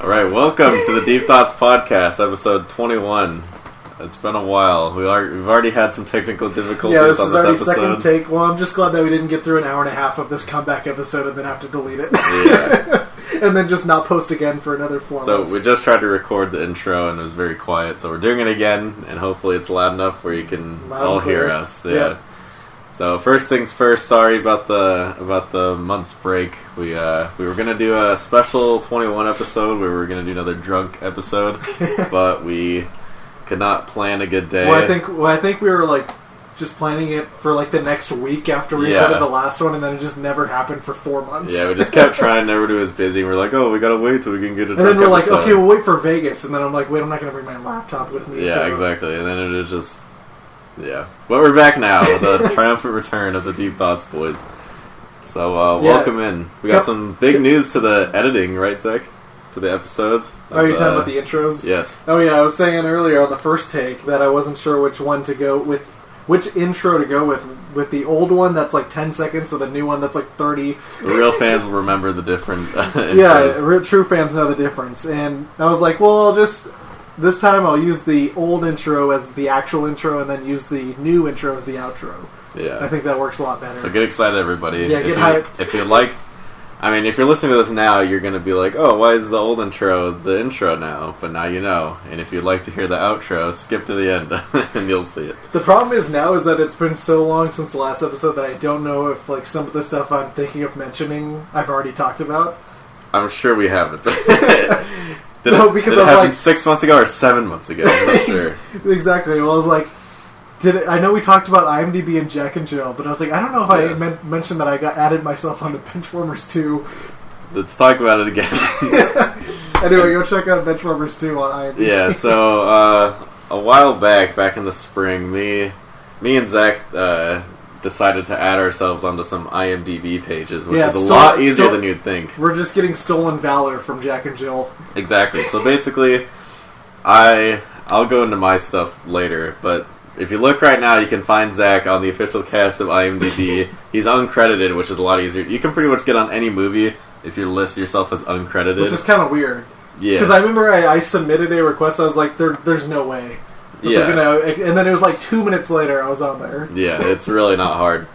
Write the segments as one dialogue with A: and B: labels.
A: Alright, welcome to the Deep Thots Podcast, episode 21. It's been a while. We've already had some technical difficulties on this episode. Yeah, this is already
B: second take. Well, I'm just glad that we didn't get through an hour and a half of this comeback episode and then have to delete it.
A: Yeah.
B: And then just not post again for another 4 months.
A: So we just tried to record the intro and it was very quiet, so we're doing it again, and hopefully it's loud enough where you can all hear us. Yeah. So first things first, sorry about the month's break. We were gonna do a special 21 episode where we were gonna do another drunk episode, but we could not plan a good day.
B: Well, I think we were like just planning it for like the next week after we recorded the last one, and then it just never happened for 4 months.
A: Yeah, we just kept trying. Everybody was busy. We're like, oh, we gotta wait till we can get a drunk episode.
B: And then we're like, okay, we'll wait for Vegas, and then I'm like, wait, I'm not gonna bring my laptop with me.
A: Yeah, exactly. And then it was just. Yeah. But we're back now with the triumphant return of the Deep Thots boys. So, welcome in. We got some big news to the editing, right, Zach? To the episodes.
B: Oh, you're talking about the intros?
A: Yes.
B: Oh, yeah, I was saying earlier on the first take that I wasn't sure which one to go with, which intro to go with the old one that's like 10 seconds or the new one that's like 30.
A: The real fans will remember the different intros.
B: Yeah, true fans know the difference. And I was like, well, this time I'll use the old intro as the actual intro and then use the new intro as the outro.
A: Yeah.
B: I think that works a lot better.
A: So get excited, everybody.
B: Yeah, get hyped.
A: If you like... I mean, if you're listening to this now, you're going to be like, oh, why is the old intro the intro now? But now you know. And if you'd like to hear the outro, skip to the end and you'll see it.
B: The problem is now is that it's been so long since the last episode that I don't know if like some of the stuff I'm thinking of mentioning I've already talked about.
A: I'm sure we haven't. Did
B: no,
A: it,
B: because
A: did it
B: I was
A: happen
B: like
A: 6 months ago or 7 months ago? I'm not sure.
B: Exactly. Well, I was like, I know we talked about IMDb and Jack and Jill, but I was like, I don't know if I mentioned that I added myself onto Benchwarmers 2.
A: Let's talk about it again.
B: Anyway, go check out Benchwarmers 2 on IMDb.
A: Yeah, so a while back in the spring, me and Zach decided to add ourselves onto some IMDb pages, which is a lot easier than you'd think.
B: We're just getting stolen valor from Jack and Jill.
A: Exactly. So basically, I'll go into my stuff later, but if you look right now, you can find Zach on the official cast of IMDb. He's uncredited, which is a lot easier. You can pretty much get on any movie if you list yourself as uncredited.
B: Which is kind of weird.
A: Yeah.
B: Because I remember I submitted a request, I was like, there's no way.
A: Yeah.
B: And then it was like 2 minutes later, I was on there.
A: Yeah, it's really not hard.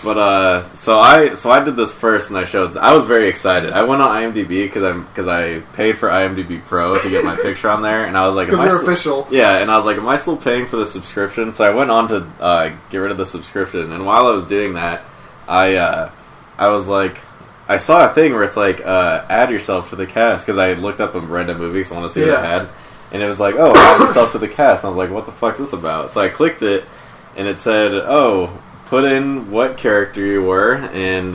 A: But so I did this first, and I was very excited. I went on IMDb because I paid for IMDb Pro to get my picture on there, and I was like,
B: because we're official.
A: Yeah, and I was like, am I still paying for the subscription? So I went on to get rid of the subscription, and while I was doing that, I was like, I saw a thing where it's like add yourself to the cast, because I looked up a random movie, so I want to see what it had, and it was like, oh, add yourself to the cast. And I was like, what the fuck's this about? So I clicked it, and it said, oh, put in what character you were, and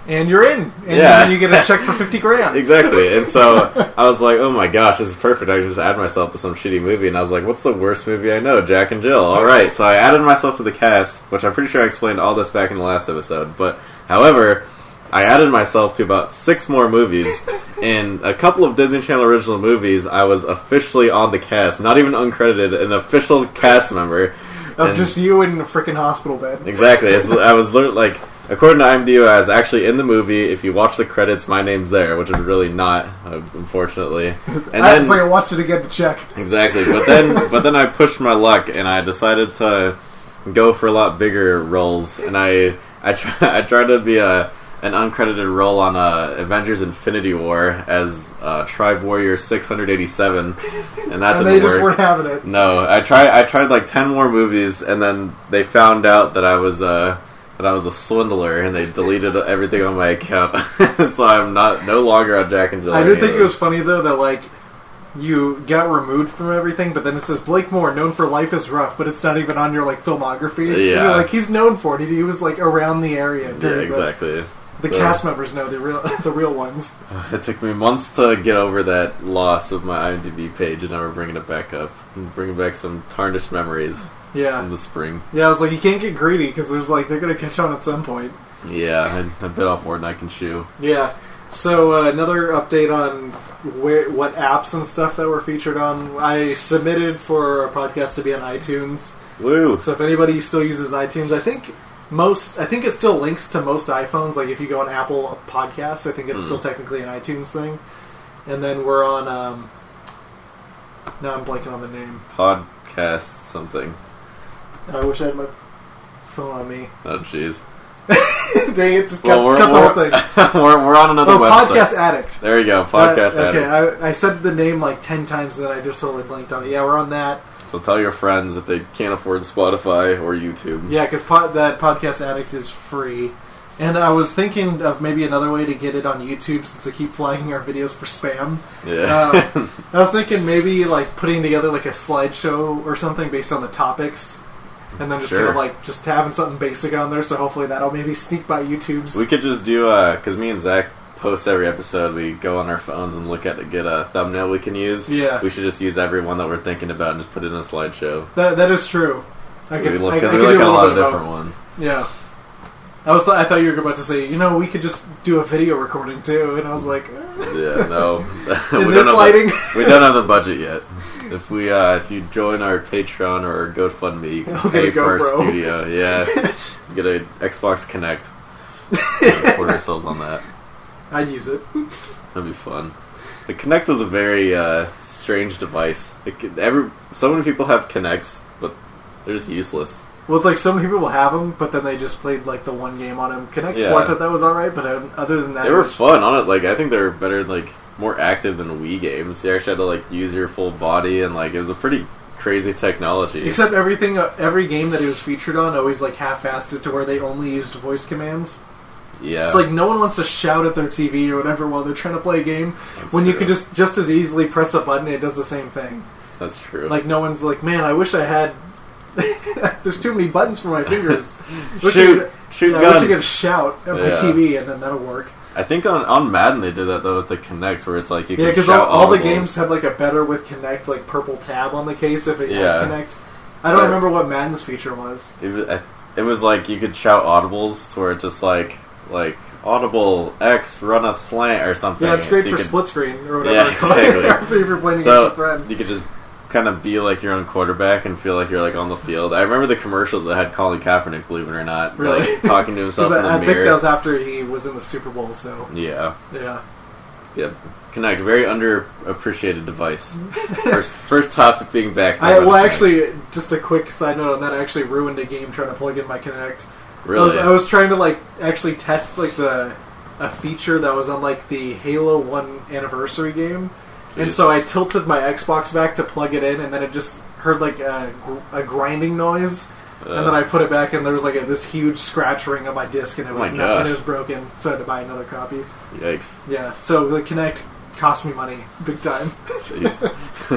B: you're in. And then you get a check for $50,000.
A: Exactly. And so I was like, oh my gosh, this is perfect. I can just add myself to some shitty movie. And I was like, what's the worst movie I know? Jack and Jill. Alright, so I added myself to the cast, which I'm pretty sure I explained all this back in the last episode. But, however, I added myself to about 6 more movies. And a couple of Disney Channel original movies, I was officially on the cast. Not even uncredited, an official cast member.
B: Of just you in a freaking hospital bed.
A: Exactly. I was literally, like, according to IMDb, I was actually in the movie. If you watch the credits, my name's there, which is really not, unfortunately. And
B: then, it's like I watched it again to check.
A: Exactly. But then I pushed my luck, and I decided to go for a lot bigger roles. And I tried to be an uncredited role on Avengers Infinity War as Tribe Warrior 687, and that didn't work.
B: And they just weren't having it.
A: No, I tried like 10 more movies, and then they found out that I was a swindler, and they deleted everything on my account. So I'm no longer on Jack and Jill.
B: I did think it was funny though that like you got removed from everything, but then it says Blake Moore, known for Life is Rough, but it's not even on your like filmography. Yeah, and you're like, he's known for it. He was like around the area.
A: Yeah, exactly.
B: The cast members know the real ones.
A: It took me months to get over that loss of my IMDb page, and now we're bringing it back up. And bringing back some tarnished memories in the spring.
B: Yeah, I was like, you can't get greedy, because they're going to catch on at some point.
A: Yeah, I bit off more than I can chew.
B: Yeah. So, another update on what apps and stuff that were featured on. I submitted for a podcast to be on iTunes.
A: Woo!
B: So if anybody still uses iTunes, I think it still links to most iPhones. Like if you go on Apple Podcasts, I think it's still technically an iTunes thing. And then we're on, now I'm blanking on the name.
A: Podcast something.
B: I wish I had my phone on me.
A: Oh, jeez.
B: Dang it, just cut the whole thing.
A: we're on another website.
B: Podcast Addict.
A: There you go, Podcast Addict.
B: Okay, I said the name like 10 times and then I just totally blanked on it. Yeah, we're on that.
A: So tell your friends if they can't afford Spotify or YouTube.
B: Yeah, because that Podcast Addict is free. And I was thinking of maybe another way to get it on YouTube since they keep flagging our videos for spam.
A: Yeah.
B: I was thinking maybe like putting together like a slideshow or something based on the topics. And then just kind of like just having something basic on there, so hopefully that'll maybe sneak by YouTube's.
A: We could just do, because me and Zach post every episode, we go on our phones and get a thumbnail we can use.
B: Yeah.
A: We should just use every one that we're thinking about and just put it in a slideshow.
B: That is true.
A: Because we look at a lot of different ones.
B: Yeah. I thought you were about to say, we could just do a video recording too, and I was like,
A: yeah, no.
B: In this lighting?
A: We don't have the budget yet. If you join our Patreon or our GoFundMe, pay for our studio, yeah, get a Xbox Connect. Report ourselves on that.
B: I'd use it.
A: That'd be fun. The Connect was a very strange device. So many people have Connects, but they're just useless.
B: Well, it's like so many people will have them, but then they just played like the one game on them. Connect Sports, I thought was alright, but other than that,
A: they were fun on it. Like I think they were better, more active than Wii games. You actually had to use your full body, and it was a pretty crazy technology.
B: Except every game that it was featured on always half-assed it to where they only used voice commands.
A: Yeah,
B: it's like no one wants to shout at their TV or whatever while they're trying to play a game.
A: That's
B: when
A: true.
B: You could just as easily press a button, and it does the same thing.
A: That's true.
B: No one's like, man, I wish I had. There's too many buttons for my fingers.
A: Shoot gun.
B: I wish I could shout at my TV, and then that'll work.
A: I think on Madden they did that though with the Kinect, where it's you can
B: because
A: shout
B: all the
A: audibles.
B: games had a better with Kinect purple tab on the case if it had Kinect. I don't remember what Madden's feature was.
A: It was you could shout audibles to where it's just like audible X run a slant or something.
B: Yeah, it's great for split screen or whatever.
A: Yeah, exactly.
B: If you're playing against a friend,
A: you could just kind of be your own quarterback and feel like you're on the field. I remember the commercials that had Colin Kaepernick, believe it or not,
B: really?
A: Talking to himself in the mirror.
B: I think that was after he was in the Super Bowl. So
A: yeah. Kinect, very underappreciated device. first topic being back.
B: Actually, just a quick side note on that. I actually ruined a game trying to plug in my Kinect.
A: Really?
B: I was trying to actually test a feature that was on the Halo 1 anniversary game. And so I tilted my Xbox back to plug it in, and then it just heard a grinding noise, and then I put it back, and there was this huge scratch ring on my disc, and it was broken, so I had to buy another copy.
A: Yikes!
B: Yeah, so the Kinect cost me money, big time.
A: Jeez,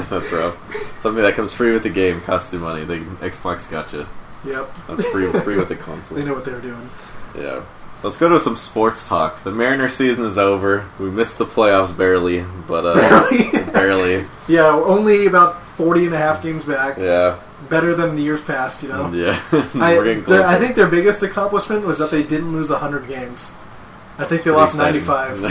A: that's rough. Something that comes free with the game costs you money. The Xbox got you.
B: Yep,
A: that's free with the console.
B: They know what they were doing.
A: Yeah. Let's go to some sports talk. The Mariners season is over. We missed the playoffs barely, but barely.
B: Yeah, only about 40 and a half games back.
A: Yeah.
B: Better than the years past,
A: Yeah.
B: We're getting closer. I think their biggest accomplishment was that they didn't lose 100 games. I think they lost 95.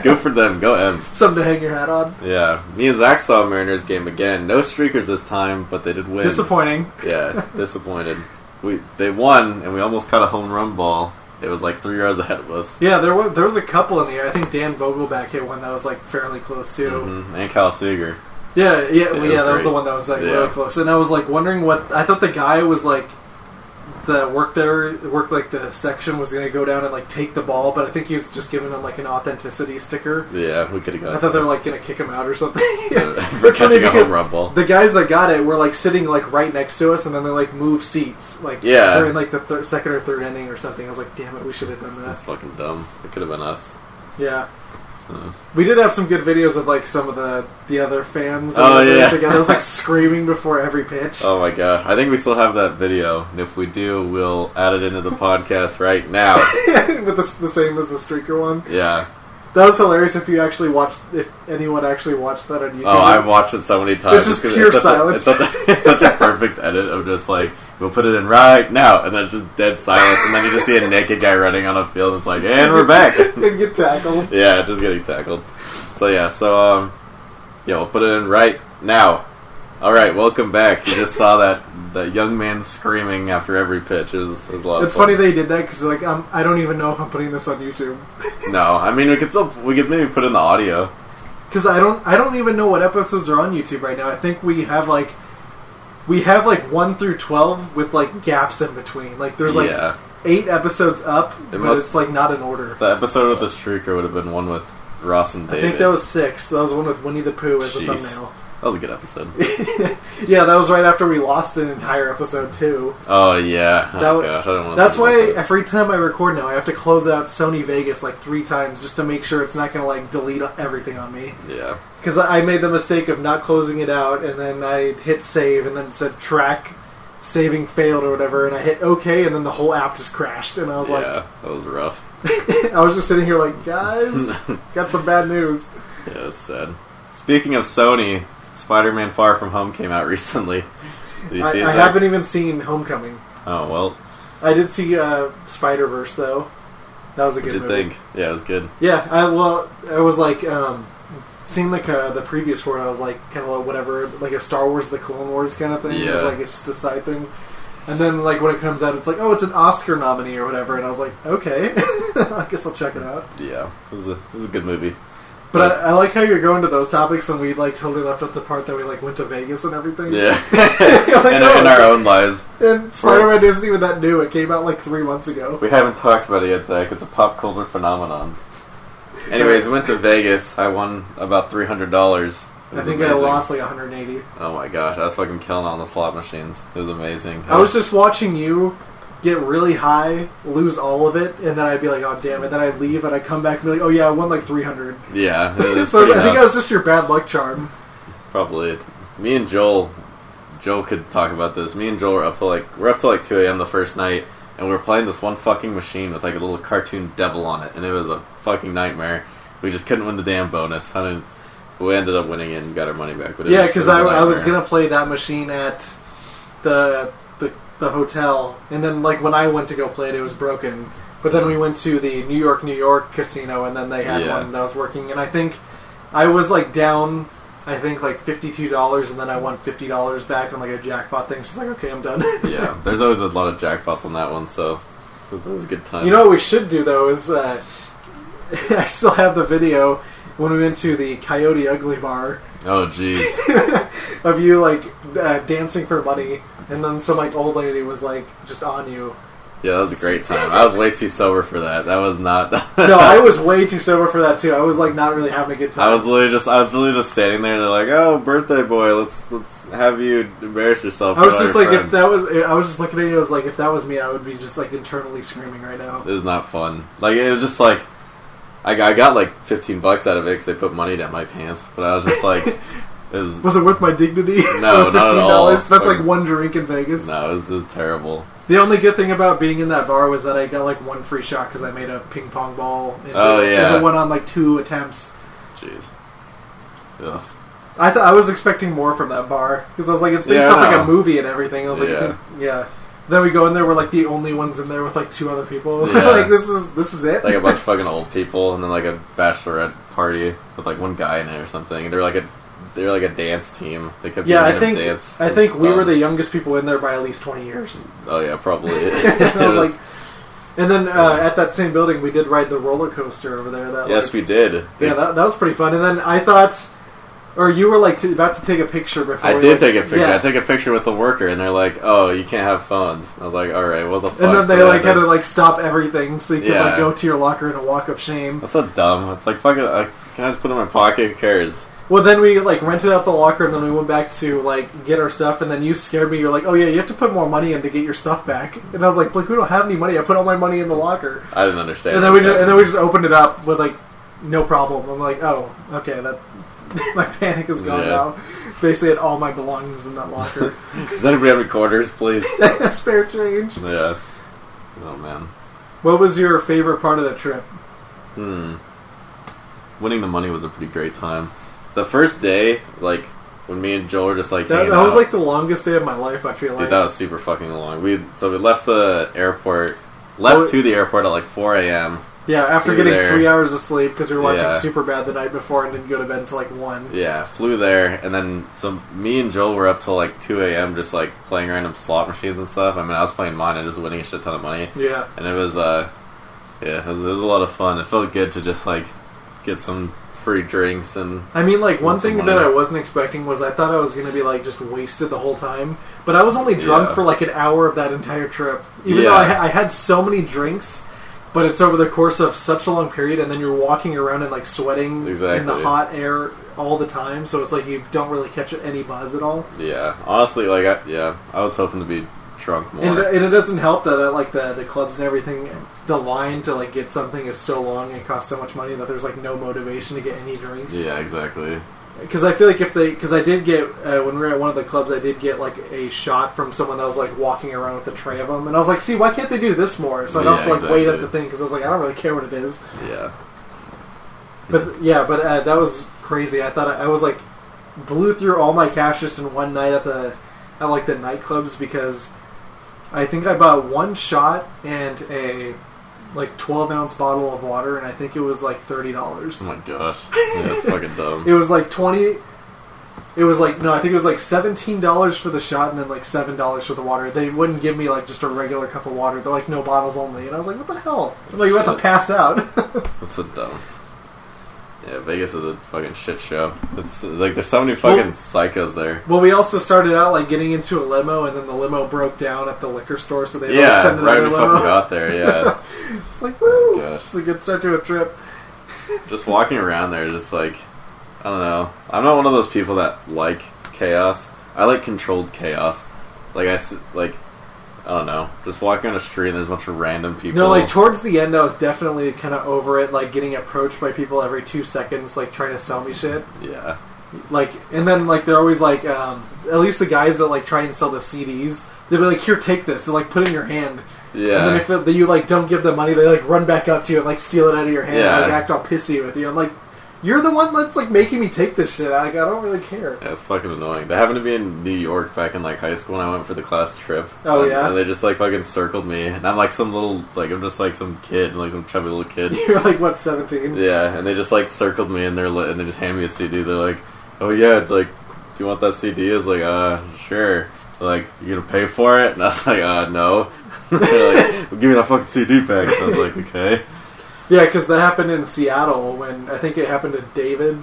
A: Good for them. Go M's.
B: Something to hang your hat on.
A: Yeah. Me and Zach saw a Mariners game again. No streakers this time, but they did win.
B: Disappointing.
A: Yeah, disappointed. They won, and we almost caught a home run ball. It was 3 yards ahead of us.
B: Yeah, there was a couple in the air. I think Dan Vogelback hit one that was fairly close too.
A: Mm-hmm. And Kyle Seager.
B: Yeah, that was the one that was really close. And I was wondering what I thought the guy was that worked the section was going to go down and take the ball, but I think he was just giving him an authenticity sticker.
A: Yeah, we could have got.
B: I thought they were going to kick him out or something.
A: For catching a home run ball.
B: The guys that got it were sitting right next to us, and then they moved seats during the second or third inning or something. I was like, damn it, we should have done that.
A: That's fucking dumb. It could have been us.
B: Yeah. We did have some good videos of some of the other fans.
A: Oh yeah,
B: together. It was screaming before every pitch.
A: Oh my god, I think we still have that video, and if we do, we'll add it into the podcast right now.
B: With the same as the streaker one.
A: Yeah,
B: that was hilarious. If anyone actually watched that on YouTube.
A: Oh, I've watched it so many times.
B: It's just pure silence.
A: It's such a perfect edit of just we'll put it in right now, and then just dead silence, and then you just see a naked guy running on a field. It's and we're back.
B: And get tackled.
A: Yeah, just getting tackled. So we'll put it in right now. All right, welcome back. You just saw that young man screaming after every pitch. It was a lot.
B: It's funny they did that because I don't even know if I'm putting this on YouTube.
A: No, I mean we could maybe put in the audio.
B: Because I don't even know what episodes are on YouTube right now. I think we have like 1 through 12 with like gaps in between. Like there's like 8 episodes up, but it's like not in order.
A: The episode with the Streaker would have been one with Ross and David.
B: I think that was 6. That was one with Winnie the Pooh as the thumbnail.
A: That was a good episode.
B: Yeah, that was right after we lost an entire episode too.
A: Oh yeah. Oh gosh, I don't want to.
B: That's why every time I record now, I have to close out Sony Vegas like 3 times just to make sure it's not going to like delete everything on me.
A: Yeah.
B: Because I made the mistake of not closing it out, and then I hit save, and then it said track saving failed or whatever, and I hit OK, and then the whole app just crashed, and I was like,
A: yeah, that was rough.
B: I was just sitting here like, guys, got some bad news.
A: Yeah, it's sad. Speaking of Sony, Spider-Man Far From Home came out recently. Did you see it?
B: I haven't even seen Homecoming.
A: Oh, well.
B: I did see Spider-Verse, though. That was a good movie.
A: What'd you think? Yeah, it was good.
B: Yeah, I was like, seeing like the previews for it, I was like, kind of like whatever, like a Star Wars, the Clone Wars kind of thing.
A: Yeah.
B: It was like, it's just a side thing. And then, like, when it comes out, it's like, oh, it's an Oscar nominee or whatever. And I was like, okay, I guess I'll check it out.
A: Yeah, it was a good movie.
B: But I like how you're going to those topics, and we like totally left out the part that we like went to Vegas and everything.
A: Yeah,
B: like,
A: in our own lives.
B: And Spider-Man isn't even that new. It came out like 3 months ago.
A: We haven't talked about it yet, Zach. It's a pop culture phenomenon. Anyways, went to Vegas. I won about $300.
B: I think I lost like 180.
A: Oh my gosh, I was fucking killing on the slot machines. It was amazing.
B: I was just watching you get really high, lose all of it, and then I'd be like, oh damn it. Then I'd leave and I'd come back and be like, oh yeah, I won like 300.
A: Yeah.
B: So I think I was just your bad luck charm.
A: Probably. Me and Joel could talk about this. Me and Joel were up to like 2 a.m. the first night, and we were playing this one fucking machine with like a little cartoon devil on it, and it was a fucking nightmare. We just couldn't win the damn bonus. We ended up winning it and got our money back. But
B: yeah, because I was gonna play that machine at the hotel, and then like when I went to go play it, it was broken. But then we went to the New York casino, and then they had one that was working. And I think I was like down, like $52, and then I won $50 back on like a jackpot thing. So it's like, okay, I'm done.
A: Yeah, there's always a lot of jackpots on that one, so this was a good time.
B: You know what we should do though is I still have the video when we went to the Coyote Ugly bar.
A: Oh jeez.
B: Of you like dancing for money, and then some like old lady was like just on you.
A: Yeah, that was a great time. I was way too sober for that. That was not.
B: No, I was way too sober for that too. I was like not really having a good time.
A: I was literally just standing there. And they're like, "Oh, birthday boy, let's have you embarrass yourself."
B: I was just like, friends. I was just looking at you. I was like, if that was me, I would be just like internally screaming right now.
A: It was not fun. Like it was just like, I got like $15 out of it because they put money down my pants. But I was just like.
B: Was it worth my dignity?
A: No, not at all.
B: That's like one drink in Vegas.
A: No, it was terrible.
B: The only good thing about being in that bar was that I got like one free shot because I made a ping pong ball. And it went on like 2 attempts.
A: Jeez. Ugh.
B: I was expecting more from that bar because I was like, it's based off like a movie and everything. I was like, yeah. Then we go in there, we're like the only ones in there with like 2 other people. Yeah. Like this is it.
A: Like a bunch of fucking old people, and then like a bachelorette party with like one guy in it or something. And they're like a dance team. They kept doing dance.
B: I think we were the youngest people in there by at least 20 years.
A: Oh yeah, probably.
B: I was like, and then at that same building, we did ride the roller coaster over there.
A: Yes, we did.
B: Yeah, that was pretty fun. And then I thought, or you were like about to take a picture before.
A: I did take a picture. Yeah. I took a picture with the worker, and they're like, "Oh, you can't have phones." I was like, "All right, what the fuck?"
B: And then they like had to like stop everything so you could like go to your locker in a walk of shame.
A: That's so dumb. It's like fucking. Can I just put it in my pocket? Who cares?
B: Well, then we like rented out the locker, and then we went back to like get our stuff. And then you scared me. You're like, "Oh yeah, you have to put more money in to get your stuff back." And I was like, "Blake, we don't have any money. I put all my money in the locker."
A: I didn't understand.
B: And then we just opened it up with like no problem. I'm like, "Oh, okay, that my panic is gone now." Basically, had all my belongings in that locker.
A: Does anybody have any quarters, please?
B: Spare change.
A: Yeah. Oh man.
B: What was your favorite part of the trip?
A: Winning the money was a pretty great time. The first day, like, when me and Joel were just, like,
B: that was, like, the longest day of my life, I feel like.
A: Dude, that was super fucking long. We left the airport, to the airport at, like, 4 a.m.
B: Yeah, after getting 3 hours of sleep, because we were watching Superbad the night before and didn't go to bed until, like, 1.
A: Yeah, flew there, and then, so me and Joel were up till, like, 2 a.m. just, like, playing random slot machines and stuff. I mean, I was playing mine and just winning a shit ton of money.
B: Yeah.
A: And it was, it was a lot of fun. It felt good to just, like, get some free drinks and...
B: I mean, like, one thing
A: money.
B: that I wasn't expecting was I thought I was going to be, like, just wasted the whole time. But I was only drunk for, like, an hour of that entire trip. Even though I had so many drinks, but it's over the course of such a long period, and then you're walking around and, like, sweating in the hot air all the time, so it's like you don't really catch any buzz at all.
A: Yeah. Honestly, like, I was hoping to be drunk more.
B: And it doesn't help that, like, the clubs and everything, the line to, like, get something is so long and costs so much money that there's, like, no motivation to get any drinks.
A: Yeah, exactly.
B: Because I feel like because I did get, when we were at one of the clubs, I did get, like, a shot from someone that was, like, walking around with a tray of them. And I was like, see, why can't they do this more? So I don't have to, like, wait at the thing, because I was like, I don't really care what it is.
A: Yeah.
B: But that was crazy. I thought I was, like, blew through all my cash just in one night at the nightclubs, because I think I bought one shot and a, like, 12-ounce bottle of water, and I think it was, like, $30.
A: Oh my gosh. Yeah, that's fucking dumb.
B: It was, like, I think it was, like, $17 for the shot and then, like, $7 for the water. They wouldn't give me, like, just a regular cup of water. They're like, no, bottles only. And I was like, what the hell? I'm like, you have to pass out.
A: That's so dumb. Yeah, Vegas is a fucking shit show. It's like there's so many fucking psychos there.
B: Well, we also started out like getting into a limo, and then the limo broke down at the liquor store, so they
A: right
B: sent another
A: when we
B: limo.
A: fucking got there. Yeah,
B: it's like woo!
A: Gosh.
B: It's a good start to a trip.
A: Just walking around there, just like I don't know. I'm not one of those people that like chaos. I like controlled chaos. Like I don't know. Just walking on a street and there's a bunch of random people.
B: No, like, towards the end, I was definitely kind of over it, like, getting approached by people every 2 seconds, like, trying to sell me shit.
A: Yeah.
B: Like, and then, like, they're always, like, at least the guys that, like, try and sell the CDs, they'll be like, here, take this. They'll, like, put it in your hand.
A: Yeah.
B: And then if you, like, don't give them money, they, like, run back up to you and, like, steal it out of your hand and, like, act all pissy with you. I'm like, you're the one that's, like, making me take this shit. Like, I don't really care.
A: Yeah, it's fucking annoying. That happened to me in New York back in, like, high school when I went for the class trip.
B: Oh, yeah?
A: And they just, like, fucking circled me. And I'm, like, some little, like, I'm just, like, some kid, like, some chubby little kid.
B: You're, like, what, 17?
A: Yeah, and they just, like, circled me and and they just handed me a CD. They're like, oh, yeah, like, do you want that CD? I was like, sure. They're like, you gonna pay for it? And I was like, no. They're like, well, give me that fucking CD back. So I was like, okay.
B: Yeah, because that happened in Seattle when I think it happened to David,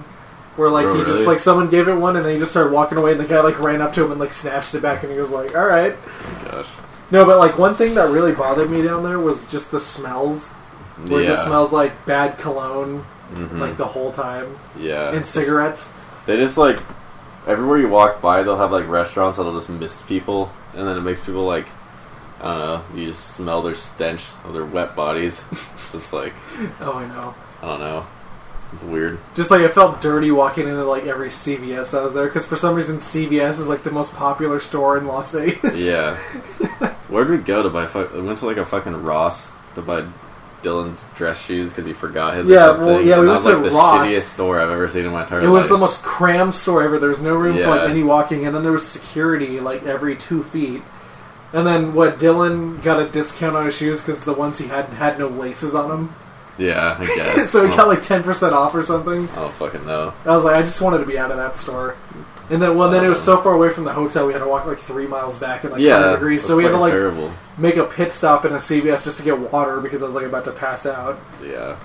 B: where like he just like someone gave it one and then he just started walking away and the guy like ran up to him and like snatched it back and he was like, "All right."
A: Oh my gosh.
B: No, but like one thing that really bothered me down there was just the smells. Where it just smells like bad cologne, like the whole time.
A: Yeah.
B: And cigarettes.
A: They just like everywhere you walk by, they'll have like restaurants that'll just mist people, and then it makes people like. I don't know, you just smell their stench of their wet bodies. It's just like...
B: Oh, I know.
A: I don't know. It's weird.
B: Just like it felt dirty walking into like every CVS that was there, because for some reason CVS is like the most popular store in Las Vegas.
A: Yeah. Where did we go to buy... We went to like a fucking Ross to buy Dylan's dress shoes because he forgot his or something.
B: Well, yeah, we went to
A: the
B: Ross.
A: shittiest store I've ever seen in my entire life.
B: It was the most crammed store ever. There was no room for like any walking, and then there was security like every 2 feet. And then, Dylan got a discount on his shoes because the ones he had no laces on them.
A: Yeah, I guess.
B: So he got like 10% off or something.
A: I don't fucking know.
B: I was like, I just wanted to be out of that store. And then, then it was so far away from the hotel, we had to walk like 3 miles back in like 100 degrees. So we had to like make a pit stop in a CVS just to get water because I was like about to pass out.
A: Yeah.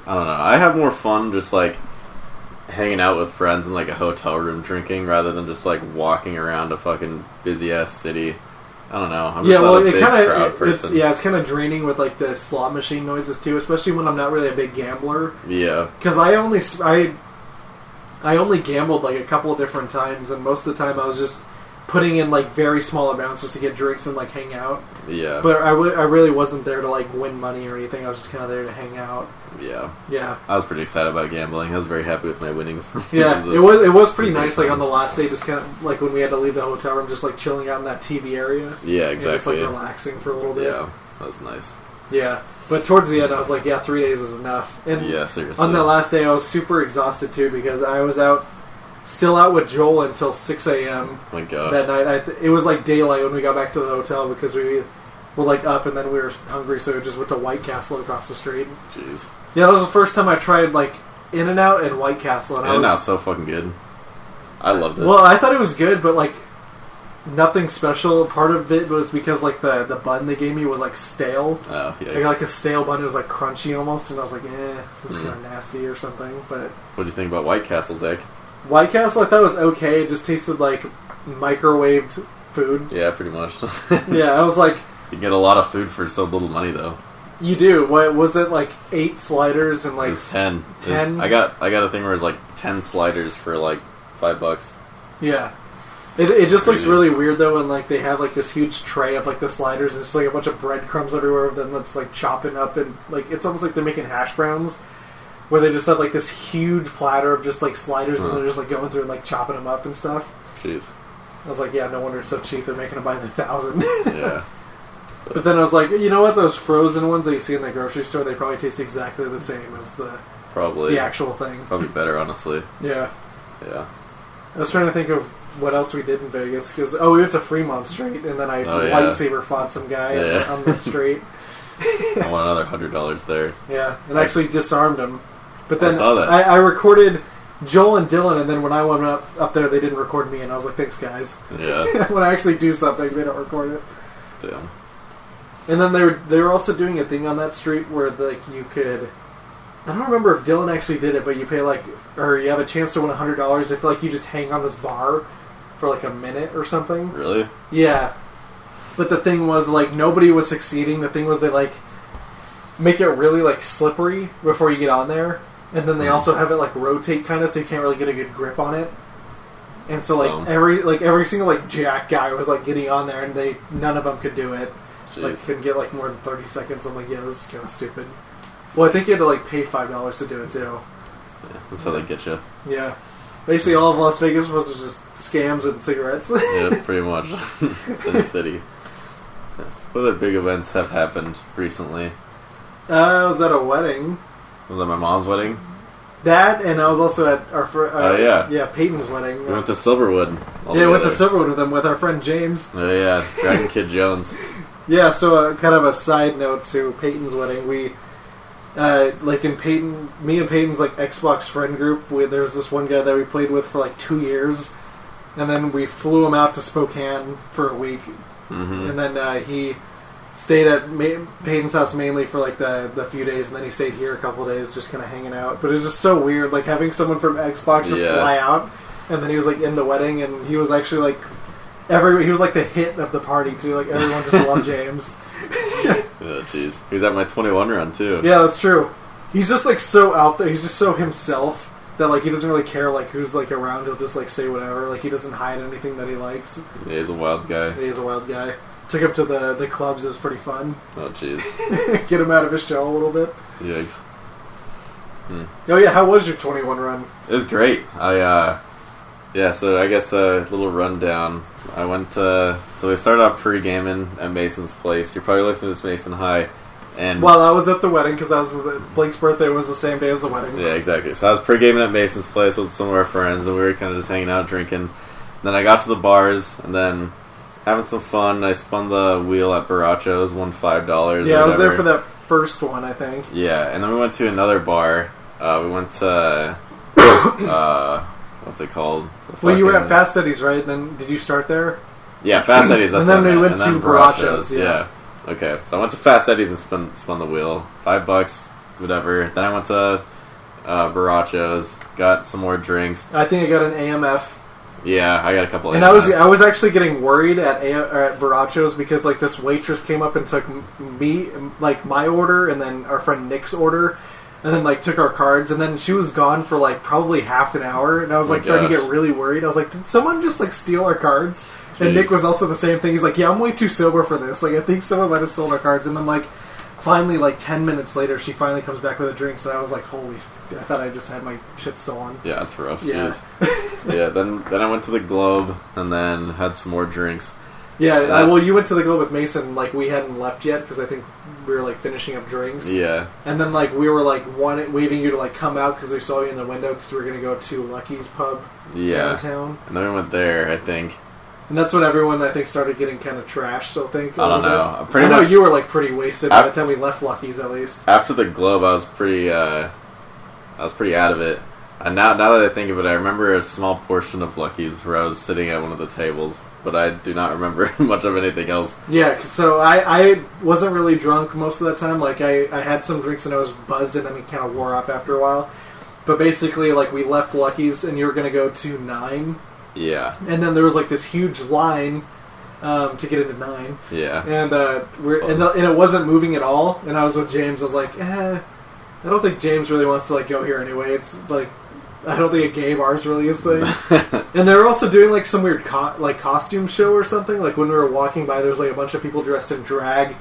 A: I don't know. I have more fun just like hanging out with friends in like a hotel room drinking rather than just like walking around a fucking busy ass city. I don't know. I'm just not a big crowd person.
B: It's kind of draining with like the slot machine noises too, especially when I'm not really a big gambler.
A: Yeah.
B: Because I only gambled like a couple of different times, and most of the time I was just putting in like very small amounts just to get drinks and like hang out.
A: Yeah.
B: But I really wasn't there to like win money or anything. I was just kind of there to hang out.
A: Yeah.
B: Yeah.
A: I was pretty excited about gambling. I was very happy with my winnings.
B: Yeah. it was pretty nice. Like on the last day, just kind of like when we had to leave the hotel room, just like chilling out in that TV area.
A: Yeah, exactly.
B: And just like relaxing for a little bit.
A: Yeah, that was nice.
B: Yeah. But towards the end, I was like, yeah, 3 days is enough. And
A: yeah, seriously.
B: On that last day, I was super exhausted too because I was still out with Joel until 6 a.m.
A: Oh my gosh.
B: That night. It was like daylight when we got back to the hotel because we were like up and then we were hungry, so we just went to White Castle across the street.
A: Jeez.
B: Yeah, that was the first time I tried like In-N-Out and White Castle. And
A: In-N-Out's so fucking good. I loved it.
B: Well, I thought it was good, but like nothing special. Part of it was because like the bun they gave me was like stale.
A: Oh, yeah.
B: I got like a stale bun. It was like crunchy almost, and I was like, this is kind of nasty or something. But
A: what do you think about White Castle, Zach?
B: White Castle, I thought was okay. It just tasted like microwaved food.
A: Yeah, pretty much.
B: Yeah, I was like,
A: you get a lot of food for so little money, though.
B: You do. What was it, like 8 sliders and like
A: it was 10.
B: 10?
A: I got a thing where it's like 10 sliders for like $5.
B: Yeah. It just looks really weird though when like they have like this huge tray of like the sliders and it's like a bunch of breadcrumbs everywhere of them that's like chopping up and like it's almost like they're making hash browns where they just have like this huge platter of just like sliders and they're just like going through and like chopping them up and stuff.
A: Jeez.
B: I was like, yeah, no wonder it's so cheap. They're making them by the 1,000.
A: Yeah.
B: But then I was like, you know what? Those frozen ones that you see in the grocery store, they probably taste exactly the same as the actual thing.
A: Probably better, honestly.
B: Yeah.
A: Yeah.
B: I was trying to think of what else we did in Vegas because we went to Fremont Street and then I lightsaber fought some guy on the street.
A: I want another $100 there.
B: Yeah, and actually disarmed him. But then
A: I saw that.
B: I recorded Joel and Dylan, and then when I went up there, they didn't record me, and I was like, "Thanks, guys."
A: Yeah.
B: When I actually do something, they don't record it.
A: Damn.
B: And then they were also doing a thing on that street where like you could. I don't remember if Dylan actually did it, but you pay like, or you have a chance to win $100 if like you just hang on this bar for like a minute or something.
A: Really?
B: Yeah. But the thing was like nobody was succeeding. The thing was they like make it really like slippery before you get on there, and then they also have it like rotate kind of so you can't really get a good grip on it. And so like every single like jack guy was like getting on there, and none of them could do it.
A: Jeez.
B: Like couldn't get like more than 30 seconds. I'm like, yeah, this is kind of stupid. Well, I think you had to like pay $5 to do it too.
A: Yeah, that's how they get you.
B: Yeah. Basically, all of Las Vegas was just scams and cigarettes.
A: Yeah, pretty much. Sin City. What other big events have happened recently?
B: I was at a wedding.
A: Was that my mom's wedding?
B: That, and I was also at our Peyton's wedding.
A: We went to Silverwood.
B: We went to Silverwood with them with our friend James.
A: Oh yeah, Dragon Kid Jones.
B: Yeah, so kind of a side note to Peyton's wedding. We, like in Peyton, me and Peyton's like Xbox friend group, there was this one guy that we played with for like 2 years, and then we flew him out to Spokane for a week, and then he stayed at Peyton's house mainly for like the few days, and then he stayed here a couple of days just kind of hanging out. But it was just so weird, like having someone from Xbox just fly out, and then he was like in the wedding, and he was actually like he was like the hit of the party too. Like everyone just loved James.
A: Oh jeez, he was at my 21 run too.
B: Yeah, that's true. He's just like so out there. He's just so himself that like he doesn't really care like who's like around. He'll just like say whatever. Like he doesn't hide anything that he likes.
A: Yeah, he's a wild guy.
B: He is a wild guy. Took him to the clubs. It was pretty fun.
A: Oh jeez.
B: Get him out of his shell a little bit.
A: Yikes.
B: Oh yeah, how was your 21 run?
A: It was great. So I guess a little rundown. I went so we started out pre-gaming at Mason's place. You're probably listening to this Mason High. And
B: well, I was at the wedding because Blake's birthday was the same day as the wedding.
A: Yeah, exactly. So I was pre-gaming at Mason's place with some of our friends, and we were kind of just hanging out, drinking. Then I got to the bars, and then having some fun. I spun the wheel at Baracho's, won $5.
B: Yeah, I was there for that first one, I think.
A: Yeah, and then we went to another bar. We went to what's it called?
B: Well, you were at Fast Eddie's, right? Then did you start there?
A: Yeah, Fast Eddie's. That's
B: and then we went to Baracho's.
A: Yeah. Okay, so I went to Fast Eddie's and spun the wheel. $5, whatever. Then I went to Baracho's, got some more drinks.
B: I think I got an AMF.
A: Yeah, I got a couple.
B: And
A: AMFs.
B: I was actually getting worried at Baracho's because like this waitress came up and took my order and then our friend Nick's order. And then, like, took our cards, and then she was gone for, like, probably half an hour, and I was, like, starting to get really worried. I was like, did someone just, like, steal our cards? Jeez. And Nick was also the same thing. He's like, yeah, I'm way too sober for this. Like, I think someone might have stolen our cards. And then, like, finally, like, 10 minutes later, she finally comes back with the drinks, and I was like, holy I thought I just had my shit stolen.
A: Yeah, that's rough.
B: Yeah.
A: Yeah, then I went to the Globe, and then had some more drinks.
B: Yeah, well, you went to the Globe with Mason, like, we hadn't left yet, because I think we were, like, finishing up drinks.
A: Yeah.
B: And then, like, we were, like, waving you to, like, come out, because we saw you in the window, because we were going to go to Lucky's Pub downtown. And
A: then we went there, I think.
B: And that's when everyone, I think, started getting kind of trashed, I think.
A: I don't know.
B: I know you were, like, pretty wasted by the time we left Lucky's, at least.
A: After the Globe, I was pretty out of it. Now that I think of it, I remember a small portion of Lucky's where I was sitting at one of the tables, but I do not remember much of anything else.
B: Yeah, so I wasn't really drunk most of that time. Like, I had some drinks and I was buzzed, and then it kind of wore off after a while. But basically, like, we left Lucky's, and you were going to go to 9.
A: Yeah.
B: And then there was, like, this huge line to get into 9.
A: Yeah.
B: And and it wasn't moving at all. And I was with James. I was like, I don't think James really wants to, like, go here anyway. It's, like, I don't think a gay bar is really his thing. And they were also doing, like, some weird costume show or something. Like, when we were walking by, there was, like, a bunch of people dressed in drag.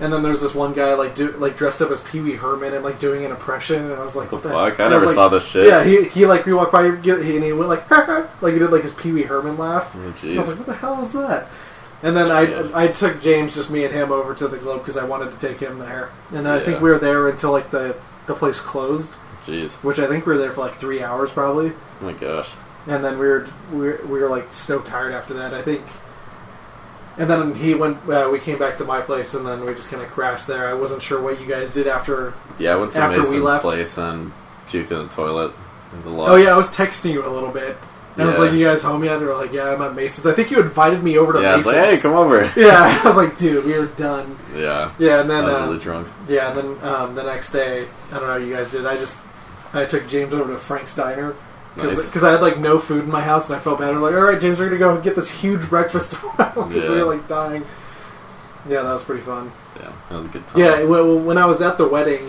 B: And then there's this one guy, like, dressed up as Pee Wee Herman and, like, doing an impression. And I was like,
A: what the fuck? I never saw this shit.
B: Yeah, he like, we walked by, and he went, like, like, he did, like, his Pee Wee Herman laugh.
A: Oh, jeez.
B: And I was like, what the hell is that? And then I took James, just me and him, over to the Globe because I wanted to take him there. And then I think we were there until, like, the place closed.
A: Jeez.
B: Which I think we were there for, like, 3 hours, probably.
A: Oh, my gosh.
B: And then we were like, so tired after that, I think. And then he went. We came back to my place, and then we just kind of crashed there. I wasn't sure what you guys did after.
A: Yeah, I went to
B: after
A: Mason's place and puked in the toilet.
B: Oh yeah, I was texting you a little bit. And I was like, "You guys home yet?" They were like, "Yeah, I'm at Mason's." I think you invited me over to Mason's.
A: I was like, "Hey, come over."
B: Yeah, I was like, "Dude, we were done."
A: Yeah.
B: Yeah, and then
A: I was really drunk.
B: Yeah, and then the next day, I don't know what you guys did. I took James over to Frank's Diner. Because I had, like, no food in my house, and I felt bad. I'm like, alright, James, we're going to go get this huge breakfast because we were, like, dying. Yeah, that was pretty fun.
A: Yeah, that was a good time.
B: Yeah, well, when I was at the wedding,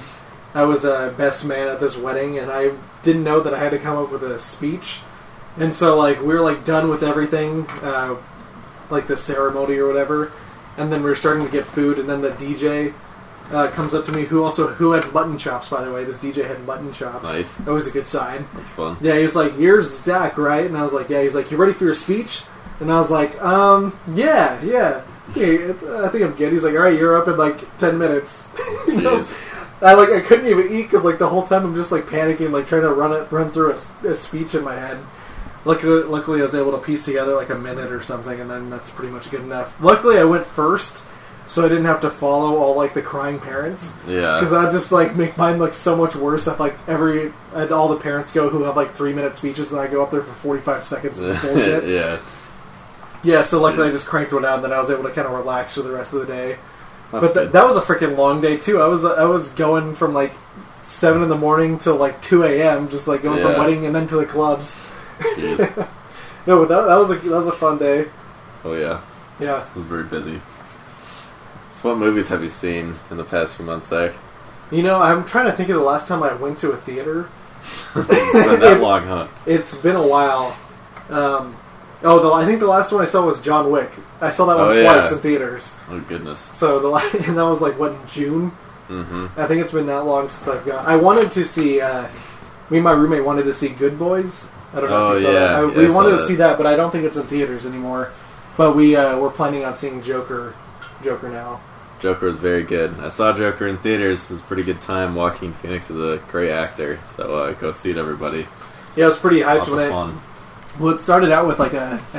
B: I was a best man at this wedding, and I didn't know that I had to come up with a speech. And so, like, we were, like, done with everything, like the ceremony or whatever, and then we were starting to get food, and then the DJ... comes up to me, who had mutton chops, by the way. This DJ had mutton chops.
A: Nice.
B: Always a good sign.
A: That's fun.
B: Yeah, he's like, "You're Zach, right?" And I was like, "Yeah." He's like, "You ready for your speech?" And I was like, yeah. I think I'm good. He's like, "Alright, you're up in, like, 10 minutes." I couldn't even eat, because, like, the whole time I'm just, like, panicking, like, trying to run through a speech in my head. Luckily, I was able to piece together, like, a minute or something, and then that's pretty much good enough. Luckily, I went first, so I didn't have to follow all, like, the crying parents. Yeah. Because I'd just, like, make mine look so much worse if, like, all the parents go who have, like, 3-minute speeches, and I go up there for 45 seconds and bullshit.
A: Yeah.
B: Yeah, so luckily I just cranked one out, and then I was able to kind of relax for the rest of the day.
A: That's
B: but that was a freaking long day, too. I was going from, like, 7 in the morning till, like, 2 a.m., just, like, going from wedding and then to the clubs. Jeez. No, but that was a fun day.
A: Oh, yeah.
B: Yeah.
A: It was very busy. So what movies have you seen in the past few months, Zach?
B: You know, I'm trying to think of the last time I went to a theater.
A: It's been that long, huh?
B: It's been a while. I think the last one I saw was John Wick. I saw that one twice in theaters.
A: Oh, goodness.
B: So and that was like, what, in June?
A: Mm-hmm.
B: I think it's been that long since I've gone. I wanted to see, me and my roommate wanted to see Good Boys. I don't know if you saw that. We wanted to see that, but I don't think it's in theaters anymore. But we're planning on seeing Joker now.
A: Joker was very good. I saw Joker in theaters. It was a pretty good time. Joaquin Phoenix is a great actor, so go see it, everybody.
B: Yeah, it was pretty hyped
A: when fun.
B: Well, it started out with I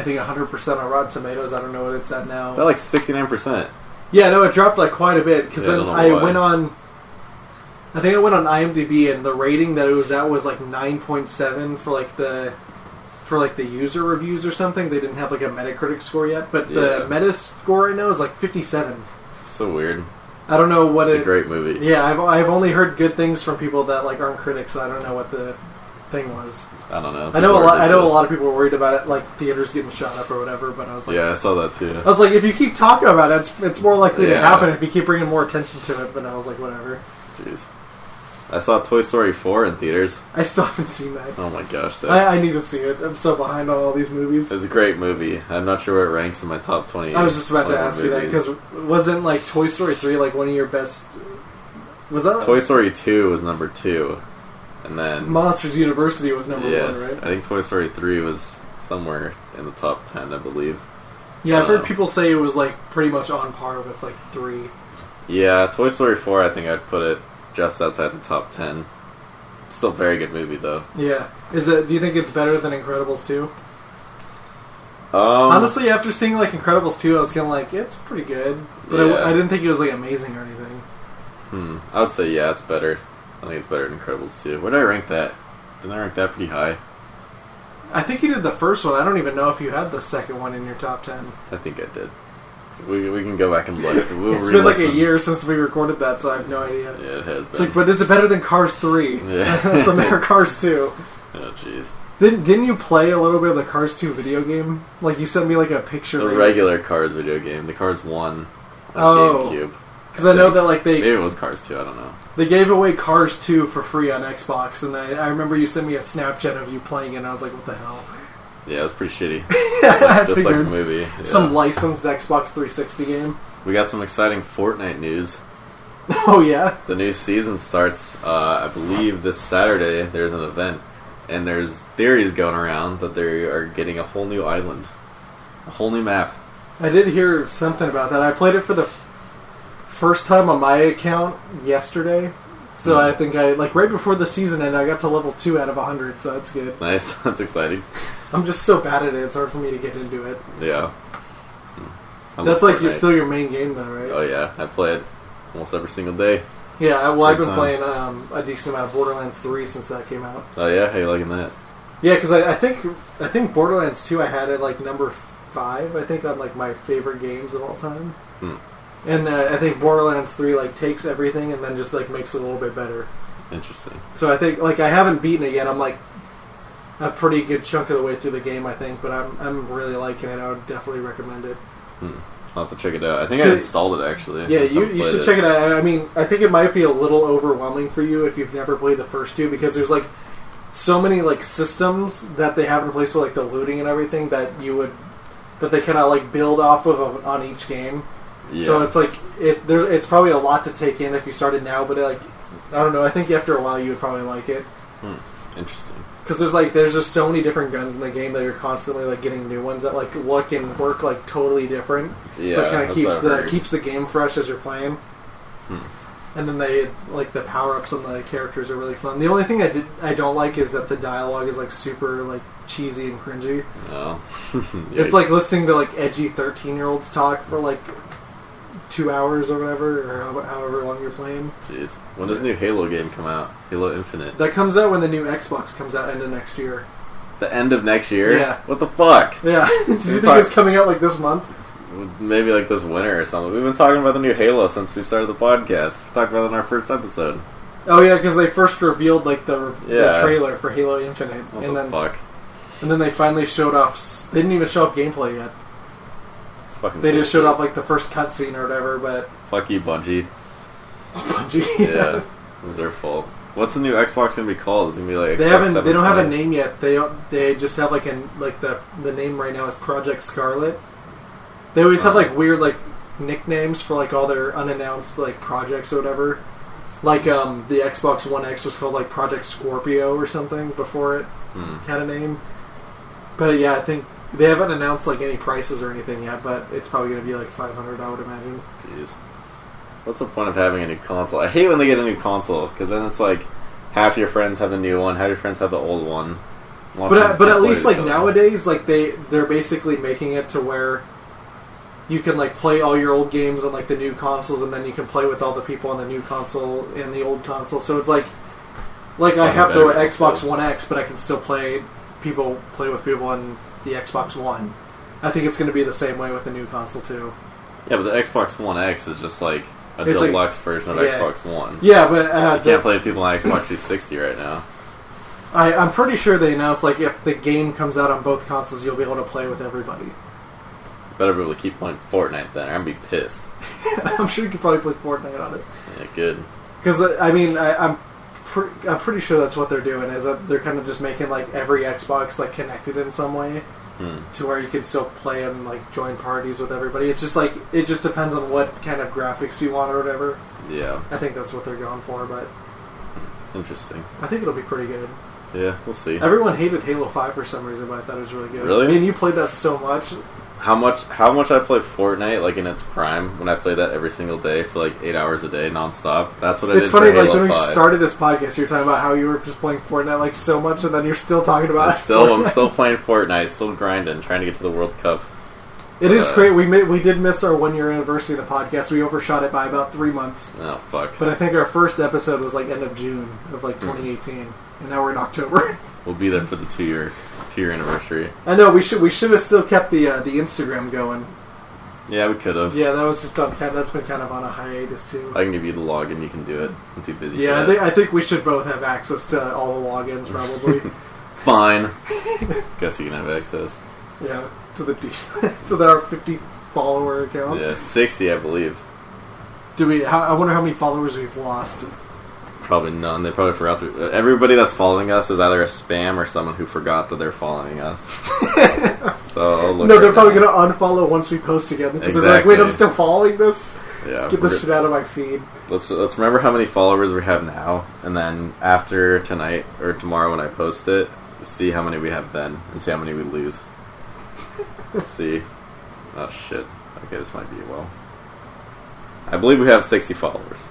B: think 100% on Rotten Tomatoes. I don't know what it's at now.
A: It's at like 69%.
B: Yeah, no, it dropped like quite a bit because then I went on. I think I went on IMDb, and the rating that it was at was like 9.7 for the user reviews or something. They didn't have like a Metacritic score yet, but the Meta score right now is like 57.
A: So weird.
B: I don't know what
A: it's a great movie.
B: Yeah, I've only heard good things from people that like aren't critics, so I don't know what the thing was.
A: I don't know.
B: I know a lot of people were worried about it, like theaters getting shot up or whatever. But I was like,
A: I saw that too.
B: I was like, if you keep talking about it, it's more likely to happen if you keep bringing more attention to it. But I was like, whatever.
A: Jeez. I saw Toy Story 4 in theaters.
B: I still haven't seen that.
A: Oh my gosh.
B: I need to see it. I'm so behind on all these movies.
A: It's a great movie. I'm not sure where it ranks in my top 20.
B: I was just about to ask you that, because wasn't like Toy Story 3 like one of your best... Was that...
A: Toy Story 2 was number 2. And then...
B: Monsters University was number 1, right?
A: I think Toy Story 3 was somewhere in the top 10, I believe.
B: Yeah, I've heard people say it was like pretty much on par with like 3.
A: Yeah, Toy Story 4, I think I'd put it just outside the top 10. Still a very good movie, though.
B: Yeah. Do you think it's better than Incredibles 2? Honestly, after seeing like Incredibles 2, I was kind of like, it's pretty good. But I didn't think it was like amazing or anything.
A: I would say, it's better. I think it's better than Incredibles 2. Where did I rank that? Didn't I rank that pretty high?
B: I think you did the first one. I don't even know if you had the second one in your top 10.
A: I think I did. We can go back and look. We'll
B: It's been like a year since we recorded that, so I have no idea.
A: Yeah, it has been.
B: It's like, but is it better than Cars 3?
A: Yeah.
B: So there Cars 2.
A: Oh, jeez.
B: Didn't you play a little bit of the Cars 2 video game? Like, you sent me like a picture.
A: The regular Cars video game. The Cars 1 on GameCube.
B: Because I know that like
A: Maybe it was Cars 2, I don't know.
B: They gave away Cars 2 for free on Xbox, and I remember you sent me a Snapchat of you playing it, and I was like, what the hell?
A: Yeah, it was pretty shitty.
B: Yeah,
A: just like the movie. Yeah.
B: Some licensed Xbox 360 game.
A: We got some exciting Fortnite news.
B: Oh, yeah?
A: The new season starts, I believe, this Saturday. There's an event. And there's theories going around that they are getting a whole new island. A whole new map.
B: I did hear something about that. I played it for the first time on my account yesterday. So I think right before the season ended, I got to level 2 out of 100, so that's good.
A: Nice. That's exciting.
B: I'm just so bad at it, it's hard for me to get into it.
A: Yeah.
B: That's like still your main game, though, right?
A: Oh, yeah. I play it almost every single day.
B: Yeah, well, I've been playing a decent amount of Borderlands 3 since that came out.
A: Oh, yeah? How you liking that?
B: Yeah, because I think Borderlands 2 I had it like number 5, I think, on like my favorite games of all time. And I think Borderlands 3 like takes everything and then just like makes it a little bit better.
A: Interesting.
B: So I think like I haven't beaten it yet. I'm like a pretty good chunk of the way through the game, I think, but I'm really liking it. I would definitely recommend it.
A: I'll have to check it out. I think I installed it actually.
B: Yeah, you should check it out. I mean, I think it might be a little overwhelming for you if you've never played the first two, because there's like so many like systems that they have in place with like the looting and everything that they kind of like build off of on each game. Yeah. So it's like it's probably a lot to take in if you started now, but like I don't know. I think after a while you would probably like it.
A: Interesting.
B: Because there's just so many different guns in the game that you're constantly like getting new ones that like look and work like totally different.
A: Yeah,
B: so it kind of keeps the game fresh as you're playing. And then they like the power ups on the characters are really fun. The only thing I don't like is that the dialogue is like super like cheesy and cringy.
A: Oh,
B: it's like listening to like edgy 13-year-olds talk for like 2 hours or whatever, or however long you're playing.
A: Jeez. When does the new Halo game come out? Halo Infinite.
B: That comes out when the new Xbox comes out end of next year.
A: The end of next year?
B: Yeah.
A: What the fuck?
B: Yeah. Do you think it's coming out like this month?
A: Maybe like this winter or something. We've been talking about the new Halo since we started the podcast. We talked about it in our first episode.
B: Oh yeah, because they first revealed like the trailer for Halo Infinite.
A: What the fuck?
B: And then they finally showed off... They didn't even show off gameplay yet. They just showed off like the first cutscene or whatever, but...
A: Fuck you, Bungie.
B: Bungie?
A: Yeah. It was their fault. What's the new Xbox gonna be called? Is it gonna be like
B: Xbox They don't have a name yet. They just have like the name right now is Project Scarlet. They always have like weird like nicknames for like all their unannounced like projects or whatever. Like the Xbox One X was called like Project Scorpio or something before it had a name. But yeah, I think they haven't announced like any prices or anything yet, but it's probably going to be like $500, I would imagine.
A: Jeez. What's the point of having a new console? I hate when they get a new console, because then it's like half your friends have the new one, half your friends have the old one.
B: But at least like nowadays, like they're basically making it to where you can like play all your old games on like the new consoles, and then you can play with all the people on the new console and the old console. So it's like I have the Xbox One X, but I can still play with people on the Xbox One. I think it's going to be the same way with the new console too.
A: Yeah, but the Xbox One X is just like a deluxe version of Xbox One.
B: Yeah, but
A: you can't play with people on Xbox 360 right now.
B: I'm pretty sure they announced like if the game comes out on both consoles, you'll be able to play with everybody.
A: Better be able to keep playing Fortnite then, or I'm gonna be pissed.
B: I'm sure you could probably play Fortnite on it.
A: Yeah, good.
B: Because I mean, I'm pretty sure that's what they're doing. Is that they're kind of just making like every Xbox like connected in some way, to where you can still play and like join parties with everybody. It's just like it just depends on what kind of graphics you want or whatever.
A: Yeah.
B: I think that's what they're going for, but
A: interesting.
B: I think it'll be pretty good.
A: Yeah, we'll see.
B: Everyone hated Halo 5 for some reason, but I thought it was really good.
A: Really?
B: I mean, you played that so much.
A: How much I play Fortnite, like in its prime, when I played that every single day for like 8 hours a day, nonstop. That's what I did for Halo 5. It's funny, like when we
B: started this podcast, you were talking about how you were just playing Fortnite like so much, and then you're still talking about
A: I'm still playing Fortnite, still grinding, trying to get to the World Cup.
B: It is great. We did miss our 1 year anniversary of the podcast. We overshot it by about 3 months.
A: Oh, fuck.
B: But I think our first episode was like end of June of like 2018. And now we're in October.
A: We'll be there for the 2 year anniversary.
B: I know, we should have still kept the Instagram going.
A: Yeah, we could have.
B: Yeah, that was just that's been kind of on a hiatus too.
A: I can give you the login, you can do it. I'm too busy
B: Yeah,
A: for that.
B: I think we should both have access to all the logins probably.
A: Fine. Guess you can have access.
B: Yeah, to our 50 follower account.
A: Yeah, 60 I believe.
B: I wonder how many followers we've lost.
A: Probably none. They probably forgot. Everybody that's following us is either a spam or someone who forgot that they're following us. So I'll look.
B: No, they're probably going to unfollow once we post again because they're like, "Wait, I'm still following this."
A: Yeah,
B: get this shit out of my feed.
A: Let's remember how many followers we have now, and then after tonight or tomorrow when I post it, see how many we have then, and see how many we lose. Let's see. Oh shit. Okay, this might be well. I believe we have 60 followers.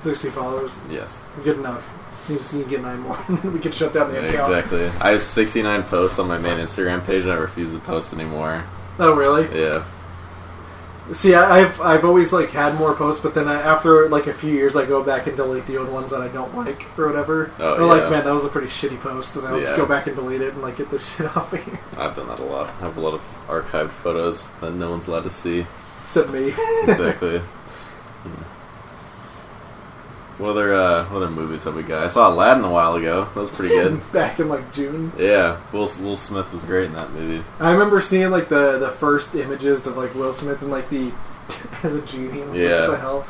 B: 60 followers?
A: Yes.
B: Good enough. You just need to get 9 more. We can shut down the account.
A: Exactly. I have 69 posts on my main Instagram page and I refuse to post anymore.
B: Oh, really?
A: Yeah.
B: See, I've always like had more posts, but then after like a few years, I go back and delete the old ones that I don't like or whatever.
A: Oh,
B: or
A: yeah.
B: like, man, that was a pretty shitty post, and I'll just go back and delete it and like get this shit off of here.
A: I've done that a lot. I have a lot of archived photos that no one's allowed to see.
B: Except me.
A: Exactly. What other movies have we got? I saw Aladdin a while ago. That was pretty good.
B: Back in like June.
A: Yeah, Will Smith was great in that movie.
B: I remember seeing like the first images of like Will Smith and like the as a genie. I was like, what the hell?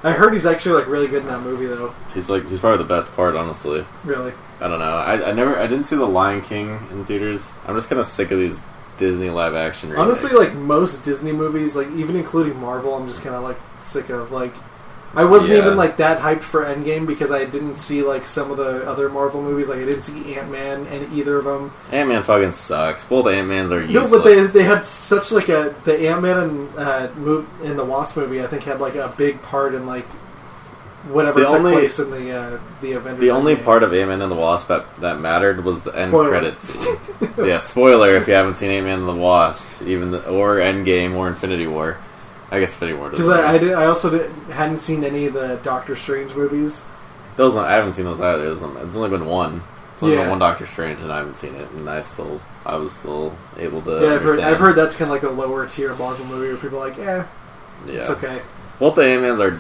B: I heard he's actually like really good in that movie though.
A: He's probably the best part, honestly.
B: Really?
A: I don't know. I didn't see The Lion King in theaters. I'm just kind of sick of these Disney live action remakes.
B: Honestly, like most Disney movies, like even including Marvel, I'm just kind of like sick of. Like, I wasn't even like that hyped for Endgame because I didn't see like some of the other Marvel movies. Like I didn't see Ant-Man and either of them.
A: Ant-Man fucking sucks. Both Ant-Mans are useless.
B: No, but they had such like the Ant-Man and the Wasp movie. I think had like a big part in like whatever took place in the Avengers.
A: The only part of Ant-Man and the Wasp that mattered was the end credits scene. Yeah, spoiler if you haven't seen Ant-Man and the Wasp, or Endgame or Infinity War. I guess Infinity War.
B: Because I also hadn't seen any of the Doctor Strange movies.
A: I haven't seen those either. It's only been one. It's only been one Doctor Strange, and I haven't seen it. And I was still able to.
B: Yeah, I've heard that's kind of like a lower tier Marvel movie where people are like, it's okay.
A: Both the Ant-Mans are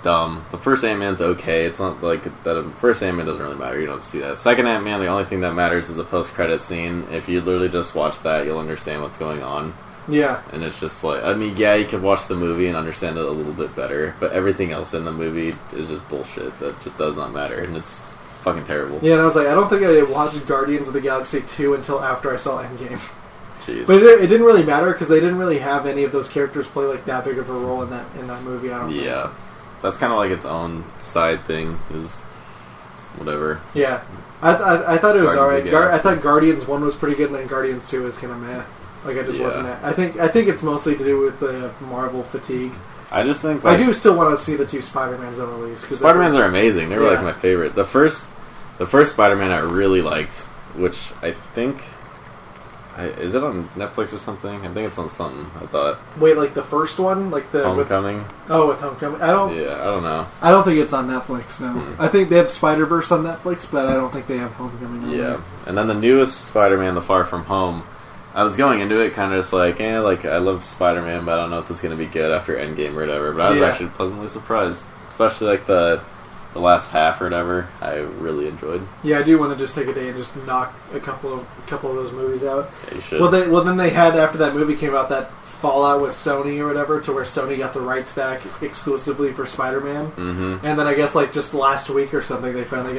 A: dumb. The first Ant-Man's okay. It's not like that. The first Ant-Man doesn't really matter. You don't see that. Second Ant-Man, the only thing that matters is the post-credit scene. If you literally just watch that, you'll understand what's going on.
B: Yeah.
A: And it's just like, I mean, yeah, you could watch the movie and understand it a little bit better, but everything else in the movie is just bullshit that just does not matter, and it's fucking terrible.
B: Yeah, and I was like, I don't think I watched Guardians of the Galaxy 2 until after I saw Endgame.
A: Jeez.
B: But it didn't really matter because they didn't really have any of those characters play like that big of a role in that movie, I don't think.
A: Yeah. That's kind of like its own side thing, is whatever.
B: Yeah. I thought it was alright. I thought Guardians 1 was pretty good, and then Guardians 2 was kind of meh. Like, I just wasn't at. I think it's mostly to do with the Marvel fatigue.
A: I just think
B: I do still want to see the 2 Spider-Mans though, at least.
A: Spider-Mans are amazing. They were like my favorite. The first Spider-Man I really liked, which I think is it on Netflix or something? I think it's on something. I thought.
B: Wait, like the first one, like the
A: Homecoming.
B: With Homecoming, I don't know. I don't think it's on Netflix. No, I think they have Spider-Verse on Netflix, but I don't think they have Homecoming.
A: Yeah, and then the newest Spider-Man, The Far From Home. I was going into it kind of just like, I love Spider-Man, but I don't know if this is going to be good after Endgame or whatever. But I was actually pleasantly surprised, especially like the last half or whatever. I really enjoyed. Yeah,
B: I do want to just take a day and just knock a couple of those movies out.
A: Yeah, you should.
B: Well, then they had, after that movie came out, that fallout with Sony or whatever, to where Sony got the rights back exclusively for Spider-Man.
A: Mm-hmm.
B: And then I guess like just last week or something, they finally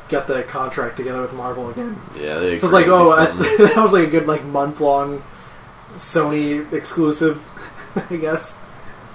B: got the contract together with Marvel again.
A: Yeah,
B: so it's like, that was like a good like month-long Sony exclusive, I guess.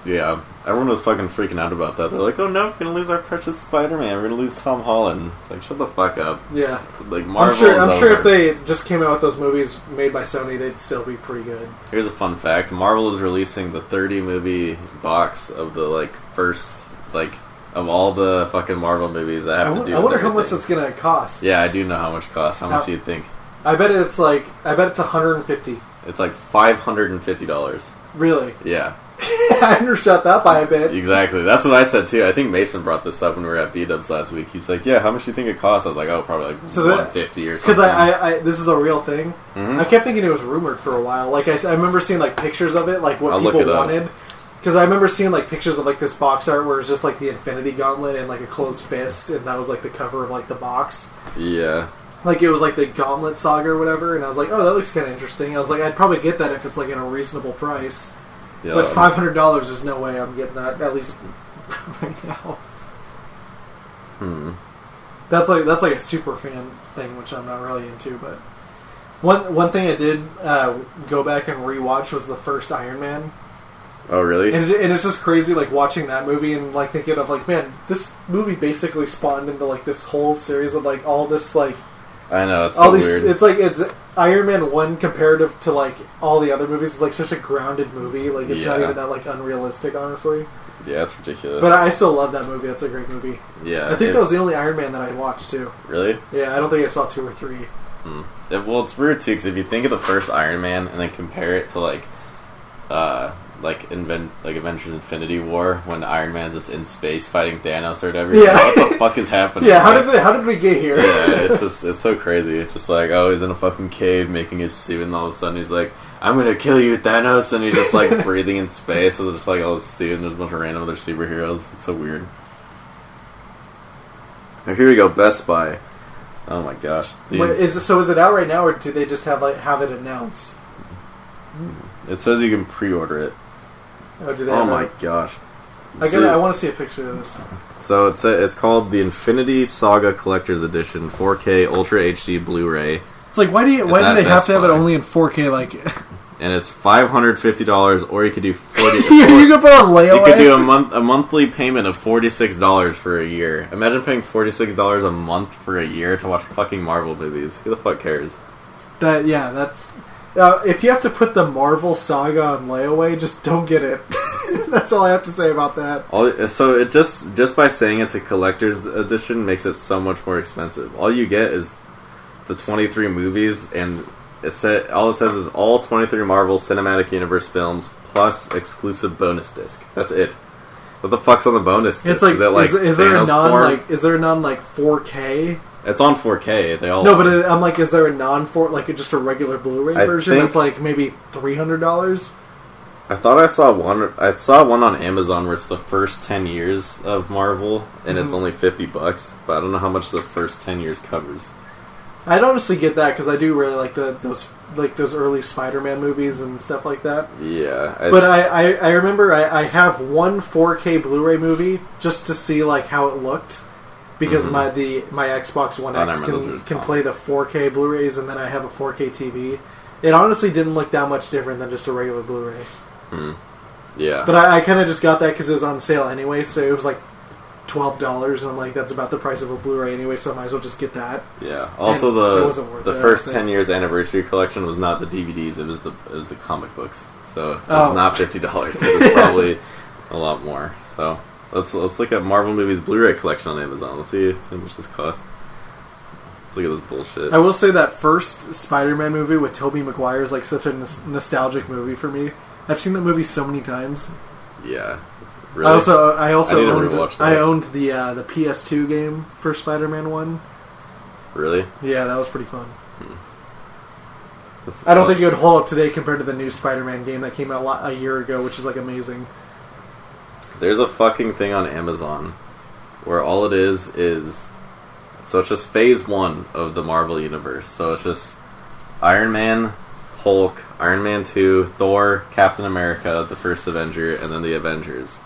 A: Yeah, everyone was fucking freaking out about that. They're like, "Oh no, we're gonna lose our precious Spider-Man. We're gonna lose Tom Holland." It's like, shut the fuck up.
B: Yeah,
A: like Marvel.
B: I'm sure if they just came out with those movies made by Sony, they'd still be pretty good.
A: Here's a fun fact: Marvel is releasing the 30 movie box of the first of all the fucking Marvel movies that have to do.
B: I wonder how much it's gonna cost.
A: Yeah, I do know how much it costs. How much do you think?
B: I bet it's $150.
A: It's like $550.
B: Really?
A: Yeah.
B: I undershot that by a bit.
A: Exactly. That's what I said too. I think Mason brought this up when we were at B-Dubs last week. He's like, "Yeah, how much do you think it costs?" I was like, "Oh, probably like $150 or something."
B: Because I this is a real thing.
A: Mm-hmm.
B: I kept thinking it was rumored for a while. Like I remember seeing like pictures of it, like what people wanted. Because I remember seeing like pictures of like this box art where it's just like the Infinity Gauntlet and like a closed fist, and that was like the cover of like the box.
A: Yeah.
B: Like it was like the Gauntlet Saga or whatever, and I was like, "Oh, that looks kind of interesting." I was like, "I'd probably get that if it's like in a reasonable price." Yeah, but $500 is no way I'm getting that, at least right now. That's like a super fan thing, which I'm not really into. But one thing I did go back and rewatch was the first Iron Man.
A: Oh, really?
B: And it's just crazy, like watching that movie and like thinking of like, man, this movie basically spawned into like this whole series of like all this like.
A: I know, it's
B: all
A: so
B: these,
A: weird.
B: It's like it's Iron Man 1 comparative to like all the other movies. It's like such a grounded movie. Like it's not even that like unrealistic, honestly.
A: Yeah, it's ridiculous.
B: But I still love that movie. That's a great movie.
A: Yeah,
B: I think that was the only Iron Man that I watched too.
A: Really?
B: Yeah, I don't think I saw 2 or 3.
A: Well, it's weird too because if you think of the first Iron Man and then compare it to like Avengers Infinity War when Iron Man's just in space fighting Thanos or whatever.
B: Yeah.
A: Like, what the fuck is happening?
B: Yeah, how did we get here?
A: Yeah, it's so crazy. It's just like, oh, he's in a fucking cave making his suit, and all of a sudden he's like, "I'm gonna kill you, Thanos," and he's just like breathing in space with just like all his suit, and there's a bunch of random other superheroes. It's so weird. Now, here we go, Best Buy. Oh my gosh.
B: Wait, is it out right now, or do they just have it announced?
A: It says you can pre-order it.
B: Oh, do they?
A: Oh my gosh!
B: I want to see a picture of this.
A: So it's called the Infinity Saga Collector's Edition, 4K Ultra HD Blu-ray.
B: It's like why do they have to have it only in 4K? Like,
A: and it's $550, or you could do 40.
B: You could put on layaway.
A: You could do a monthly payment of $46 for a year. Imagine paying $46 a month for a year to watch fucking Marvel movies. Who the fuck cares?
B: That's. If you have to put the Marvel Saga on layaway, just don't get it. That's all I have to say about that.
A: So it just by saying it's a collector's edition makes it so much more expensive. All you get is the 23 movies, and all it says is all 23 Marvel Cinematic Universe films plus exclusive bonus disc. That's it. What the fuck's on the bonus disc?
B: It's like, is there a non 4K?
A: It's on 4K. They all
B: but I'm like, is there a just a regular Blu-ray version that's like maybe $300?
A: I thought I saw one. I saw one on Amazon where it's the first 10 years of Marvel, and it's only $50. But I don't know how much the first 10 years covers. I'd
B: honestly get that because I do really like those early Spider-Man movies and stuff like that.
A: Yeah,
B: but I remember I have one 4K Blu-ray movie just to see like how it looked. Because my Xbox One X can play the 4K Blu-rays, and then I have a 4K TV. It honestly didn't look that much different than just a regular Blu-ray.
A: Yeah.
B: But I kind of just got that because it was on sale anyway, so it was like $12, and I'm like, that's about the price of a Blu-ray anyway, so I might as well just get that.
A: Yeah. Also, the first 10 years anniversary collection was not the DVDs; it was the comic books. So it's not $50. It's probably a lot more. So. Let's look at Marvel movies Blu-ray collection on Amazon. Let's see how much this costs. Let's look at this bullshit.
B: I will say that first Spider-Man movie with Tobey Maguire is like such a nostalgic movie for me. I've seen that movie so many times.
A: Yeah. Really?
B: I also owned the PS2 game for Spider-Man 1.
A: Really?
B: Yeah, that was pretty fun. I don't think it would hold up today compared to the new Spider-Man game that came out a year ago, which is like amazing.
A: There's a fucking thing on Amazon where all it is so it's just phase 1 of the Marvel universe. So it's just Iron Man, Hulk, Iron Man 2, Thor, Captain America, the first Avenger, and then the Avengers.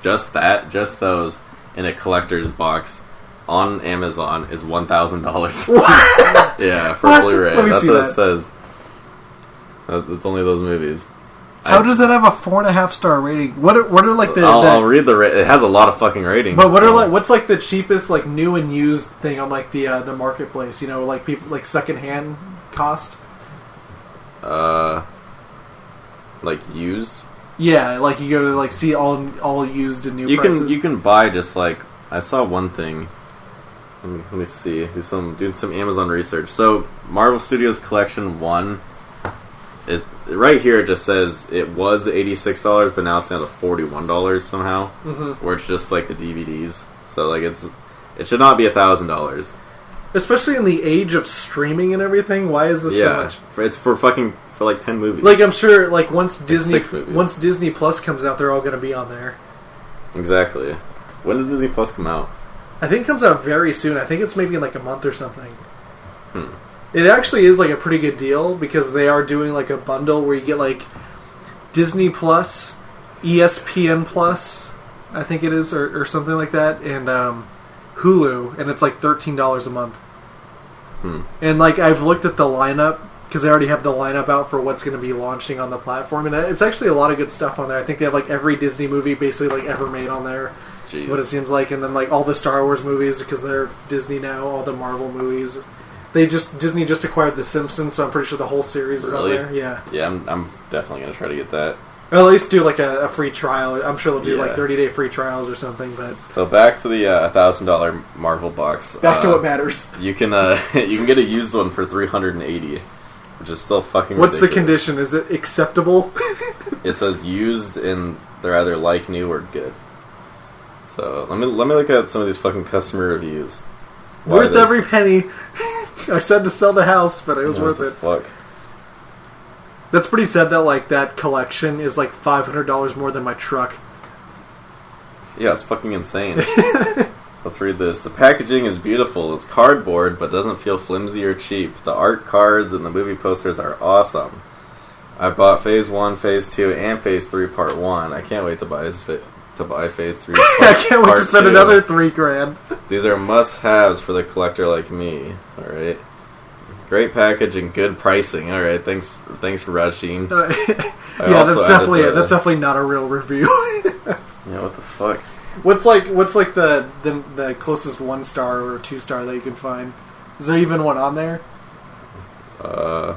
A: Just those in a collector's box on Amazon is $1,000. Yeah, for Blu-ray. That's what it says. It's only those movies.
B: How does that have a 4.5-star rating? What are like the?
A: I'll read the. It has a lot of fucking ratings.
B: But what's like the cheapest like new and used thing on like the marketplace? You know, like people like secondhand cost.
A: Like used.
B: Yeah, like you go to like see all used and new prices.
A: You can buy just like I saw one thing. Let me see. Doing some Amazon research. So Marvel Studios Collection 1. right here it just says it was $86, but now it's down to $41 somehow, where it's just like the DVDs. So like it should not be $1,000.
B: Especially in the age of streaming and everything. Why is this so much?
A: It's for like 10 movies.
B: Like I'm sure, like once
A: 6 movies.
B: Once Disney Plus comes out, they're all going to be on there.
A: Exactly. When does Disney Plus come out?
B: I think it comes out very soon. I think it's maybe in like a month or something. It actually is like a pretty good deal because they are doing like a bundle where you get like Disney Plus, ESPN Plus, I think it is, or something like that, and Hulu, and it's like $13 a month. And like I've looked at the lineup because they already have the lineup out for what's going to be launching on the platform, and it's actually a lot of good stuff on there. I think they have like every Disney movie basically like ever made on there.
A: Jeez.
B: What it seems like, and then like all the Star Wars movies because they're Disney now, all the Marvel movies. Disney just acquired The Simpsons, so I'm pretty sure the whole series is on there. Yeah.
A: Yeah, I'm definitely gonna try to get that.
B: Or at least do like a free trial. I'm sure they'll do like 30-day free trials or something. But
A: so back to the $1,000 Marvel box.
B: Back to what matters.
A: You can get a used one for $380, which is still fucking.
B: What's
A: ridiculous.
B: the condition? Is it acceptable?
A: It says used, and they're either like new or good. So let me look at some of these fucking customer reviews.
B: Worth every penny. I said to sell the house, but it was worth it.
A: Fuck.
B: That's pretty sad that like that collection is like $500 more than my truck.
A: Yeah, it's fucking insane. Let's read this. The packaging is beautiful. It's cardboard, but doesn't feel flimsy or cheap. The art cards and the movie posters are awesome. I bought Phase 1, Phase 2, and Phase 3 Part 1. I can't wait to buy Phase 3
B: I can't wait to spend
A: 2.
B: another $3,000.
A: These are must-haves for the collector like me. Alright. Great package and good pricing. Alright, thanks for Rasheen.
B: Yeah, that's definitely not a real review.
A: Yeah, what the fuck?
B: What's like the closest 1-star or 2-star that you can find? Is there even one on there?
A: I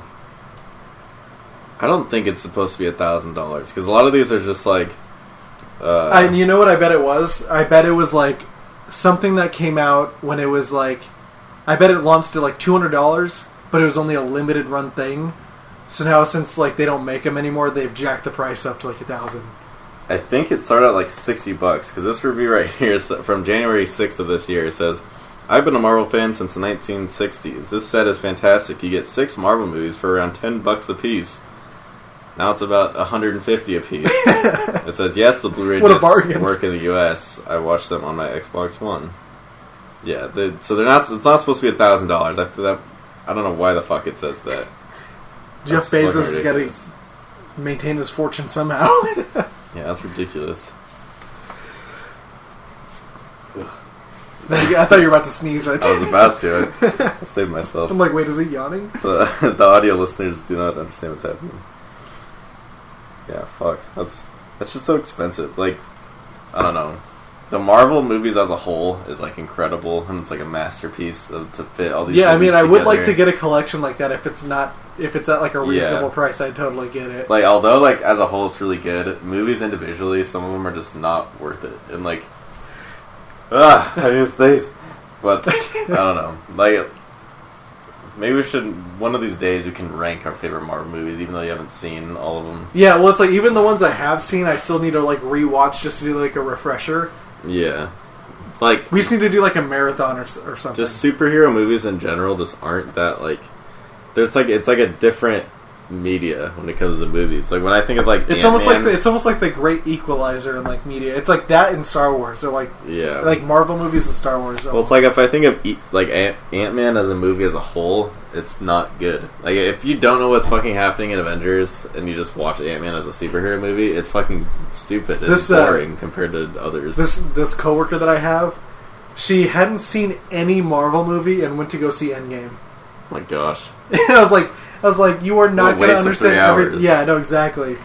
A: don't think it's supposed to be $1,000 because a lot of these are just like.
B: You know what I bet it was? I bet it was like something that came out when it was like. I bet it launched at like $200, but it was only a limited run thing. So now since like they don't make them anymore, they've jacked the price up to like $1,000.
A: I think it started at like $60 because this review right here is from January 6th of this year. It says, "I've been a Marvel fan since the 1960s. This set is fantastic. You get 6 Marvel movies for around $10 a piece. Now it's about $150 a piece." It says, "Yes, the Blu-ray discs work in the U.S. I watched them on my Xbox One." Yeah, so they're not. It's not supposed to be $1,000. I don't know why the fuck it says that.
B: Jeff Bezos has got to maintain his fortune somehow.
A: Yeah, that's ridiculous.
B: I thought you were about to sneeze right there.
A: I was about to. I saved myself.
B: I'm like, wait, is he yawning?
A: The audio listeners do not understand what's happening. Yeah, fuck. That's just so expensive. Like, I don't know. The Marvel movies as a whole is like incredible, and it's like a masterpiece to fit all these.
B: Yeah, I mean, I would
A: together.
B: like to get a collection like that if it's at like a reasonable price. I'd totally get it.
A: Like, although like as a whole it's really good, movies individually, some of them are just not worth it, and like, I just say, but I don't know. Like, maybe we should one of these days we can rank our favorite Marvel movies, even though you haven't seen all of them.
B: Yeah, well, it's like even the ones I have seen, I still need to like rewatch just to do like a refresher.
A: Yeah. Like,
B: we just need to do like a marathon or something.
A: Just superhero movies in general just aren't that like. It's like a different media when it comes to movies. Like when I think of like
B: it's almost like the great equalizer in like media. It's like that in Star Wars or like like Marvel movies and Star Wars. Almost.
A: Well, it's like if I think of like Ant-Man as a movie as a whole, it's not good. Like if you don't know what's fucking happening in Avengers and you just watch Ant-Man as a superhero movie, it's fucking stupid and boring compared to others.
B: This coworker that I have, she hadn't seen any Marvel movie and went to go see Endgame.
A: Oh my gosh.
B: And I was like, you are not going to understand everything. Yeah, no, exactly.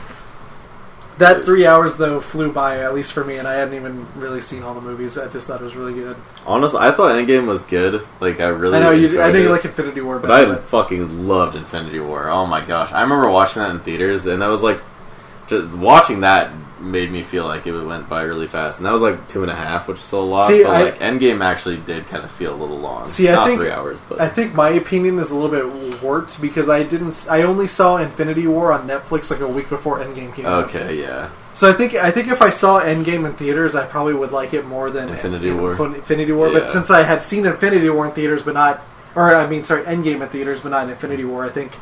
B: That 3 hours though flew by, at least for me, and I hadn't even really seen all the movies. I just thought it was really good.
A: Honestly, I thought Endgame was good. Like I know
B: you like Infinity War,
A: but I fucking loved Infinity War. Oh my gosh, I remember watching that in theaters, and I was like, just watching that made me feel like it went by really fast, and that was like 2.5, which is still a lot.
B: See,
A: but like Endgame actually did kind of feel a little long.
B: See,
A: Not
B: I think
A: 3 hours, but
B: I think my opinion is a little bit warped because I only saw Infinity War on Netflix like a week before Endgame came out.
A: Okay, yeah.
B: So I think if I saw Endgame in theaters, I probably would like it more than
A: Infinity War.
B: Infinity War,
A: Yeah.
B: but since I had seen Infinity War in theaters, but not, or I mean, sorry, Endgame in theaters, but not Infinity War, I think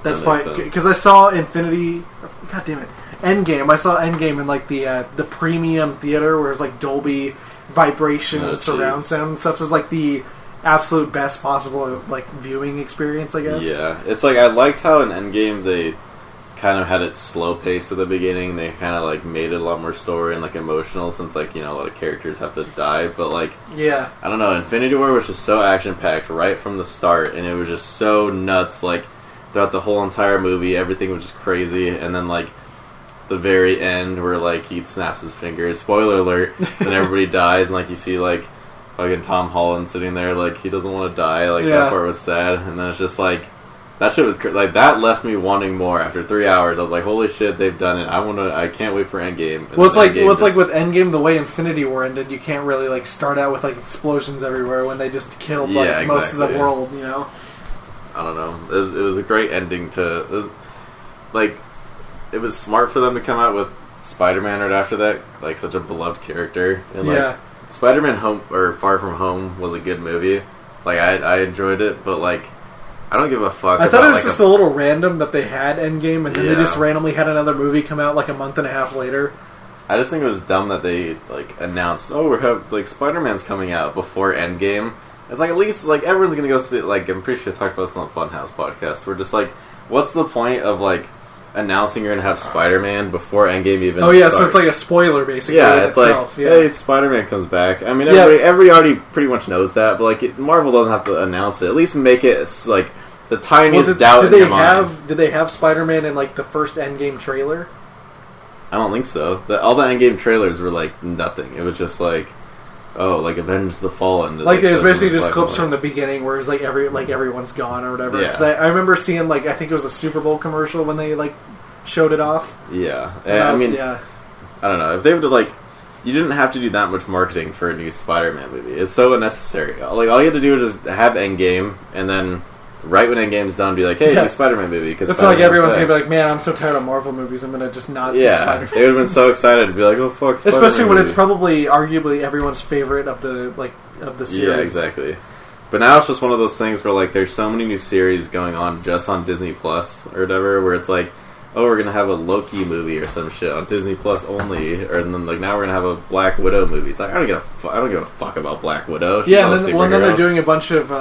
B: that's
A: That makes
B: why,
A: sense.
B: because I saw God damn it, Endgame. I saw Endgame in like the premium theater where it's like Dolby vibration
A: Oh,
B: and surround
A: jeez.
B: sound and stuff. So it's like the absolute best possible like viewing experience, I guess.
A: Yeah, it's like I liked how in Endgame they kind of had it slow paced at the beginning. They kind of like made it a lot more story and like emotional since like a lot of characters have to die. But like
B: Yeah.
A: I don't know, Infinity War was just so action packed right from the start, and it was just so nuts. Like throughout the whole entire movie, everything was just crazy, and then like the very end where like he snaps his fingers. Spoiler alert! Then everybody dies, and like you see like fucking Tom Holland sitting there like he doesn't want to die. Like
B: Yeah.
A: that part was sad, and then it's just like. That shit was like that left me wanting more. After 3 hours, I was like, "Holy shit, they've done it! I can't wait for Endgame." And
B: Well, it's
A: then
B: like
A: Endgame
B: like with Endgame, the way Infinity War ended, you can't really like start out with like explosions everywhere when they just killed like
A: Yeah,
B: most of the
A: exactly.
B: world, you know.
A: I don't know. It was a great ending to, like, it was smart for them to come out with Spider-Man right after that, like such a beloved character. And like,
B: Yeah.
A: Spider-Man Home or Far From Home was a good movie. Like I enjoyed it, but like I don't give a fuck.
B: I thought
A: about,
B: it was
A: like,
B: just a little random that they had Endgame, and then they
A: Yeah.
B: just randomly had another movie come out like a month and a half later.
A: I just think it was dumb that they like announced, oh, we have like Spider-Man's coming out before Endgame. It's like at least like everyone's gonna go see it. Like I'm pretty sure I talked about this on the Funhouse podcast. We're just like, what's the point of like announcing you're gonna have Spider-Man before Endgame even?
B: Oh yeah,
A: starts?
B: so it's like a spoiler basically.
A: Yeah,
B: in
A: it's
B: itself.
A: like,
B: yeah.
A: hey, Spider-Man comes back. I mean,
B: Yeah.
A: everybody already pretty much knows that, but like Marvel doesn't have to announce it. At least make it like the tiniest doubt in your mind.
B: Did they have Spider-Man in like the first Endgame trailer?
A: I don't think so. All the Endgame trailers were like nothing. It was just like, oh, like Avenge the Fallen.
B: Like it was
A: shows
B: basically
A: them in
B: just
A: black
B: clips
A: and
B: from
A: white.
B: the beginning where it's like everyone's gone or whatever.
A: Yeah.
B: 'Cause I remember seeing like I think it was a Super Bowl commercial when they like showed it off.
A: Yeah,
B: And
A: I
B: was-
A: mean,
B: yeah.
A: I don't know if they would have like. You didn't have to do that much marketing for a new Spider-Man movie. It's so unnecessary. Like all you had to do was just have Endgame, and then right when Endgame's done, be like, "Hey,
B: Yeah.
A: new Spider-Man movie." Because
B: It's not like everyone's gonna be like, "Man, I'm so tired of Marvel movies. I'm gonna just not see
A: yeah,
B: Spider-Man."
A: they would have been so excited to be like, "Oh fuck!"
B: Especially
A: Spider-Man
B: when
A: movie.
B: it's probably arguably everyone's favorite of the series.
A: Yeah, exactly. But now it's just one of those things where like there's so many new series going on just on Disney Plus or whatever, where it's like, oh, we're gonna have a Loki movie or some shit on Disney Plus only, or and then like now we're gonna have a Black Widow movie. It's like I don't give a fuck about Black Widow. She's
B: Yeah,
A: not
B: and
A: a
B: then they're
A: superhero.
B: doing a bunch of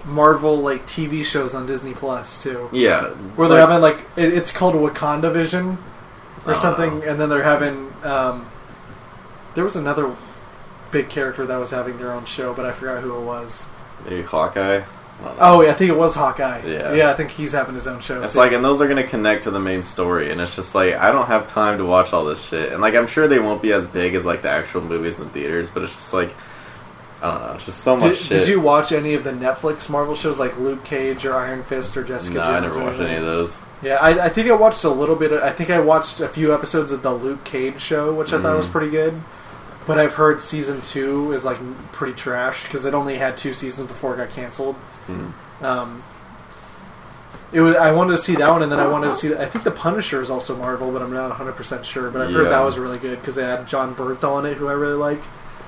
B: Marvel like TV shows on Disney Plus too.
A: Yeah,
B: Where they're having like it's called Wakanda Vision or
A: Oh.
B: something, and then they're having there was another big character that was having their own show, but I forgot who it was.
A: maybe Hawkeye. I don't know.
B: Oh, yeah, I think it was Hawkeye.
A: Yeah.
B: I think he's having his own show.
A: It's
B: too.
A: like, and those are going to connect to the main story, and it's just like, I don't have time to watch all this shit. And like, I'm sure they won't be as big as like the actual movies in theaters, but it's just like, I don't know, it's just so much shit.
B: Did you watch any of the Netflix Marvel shows like Luke Cage or Iron Fist or Jessica
A: No,
B: Jones?
A: I never
B: or
A: watched
B: anything?
A: any of those.
B: Yeah, I think I watched a little bit. I think I watched a few episodes of the Luke Cage show, which I thought was pretty good. But I've heard season 2 is like pretty trash because it only had 2 seasons before it got canceled. It was. I wanted to see that one, and then I wanted to see. I think the Punisher is also Marvel, but I'm not 100% sure. But I've heard
A: Yeah.
B: that was really good because they had John Bernthal in it, who I really like.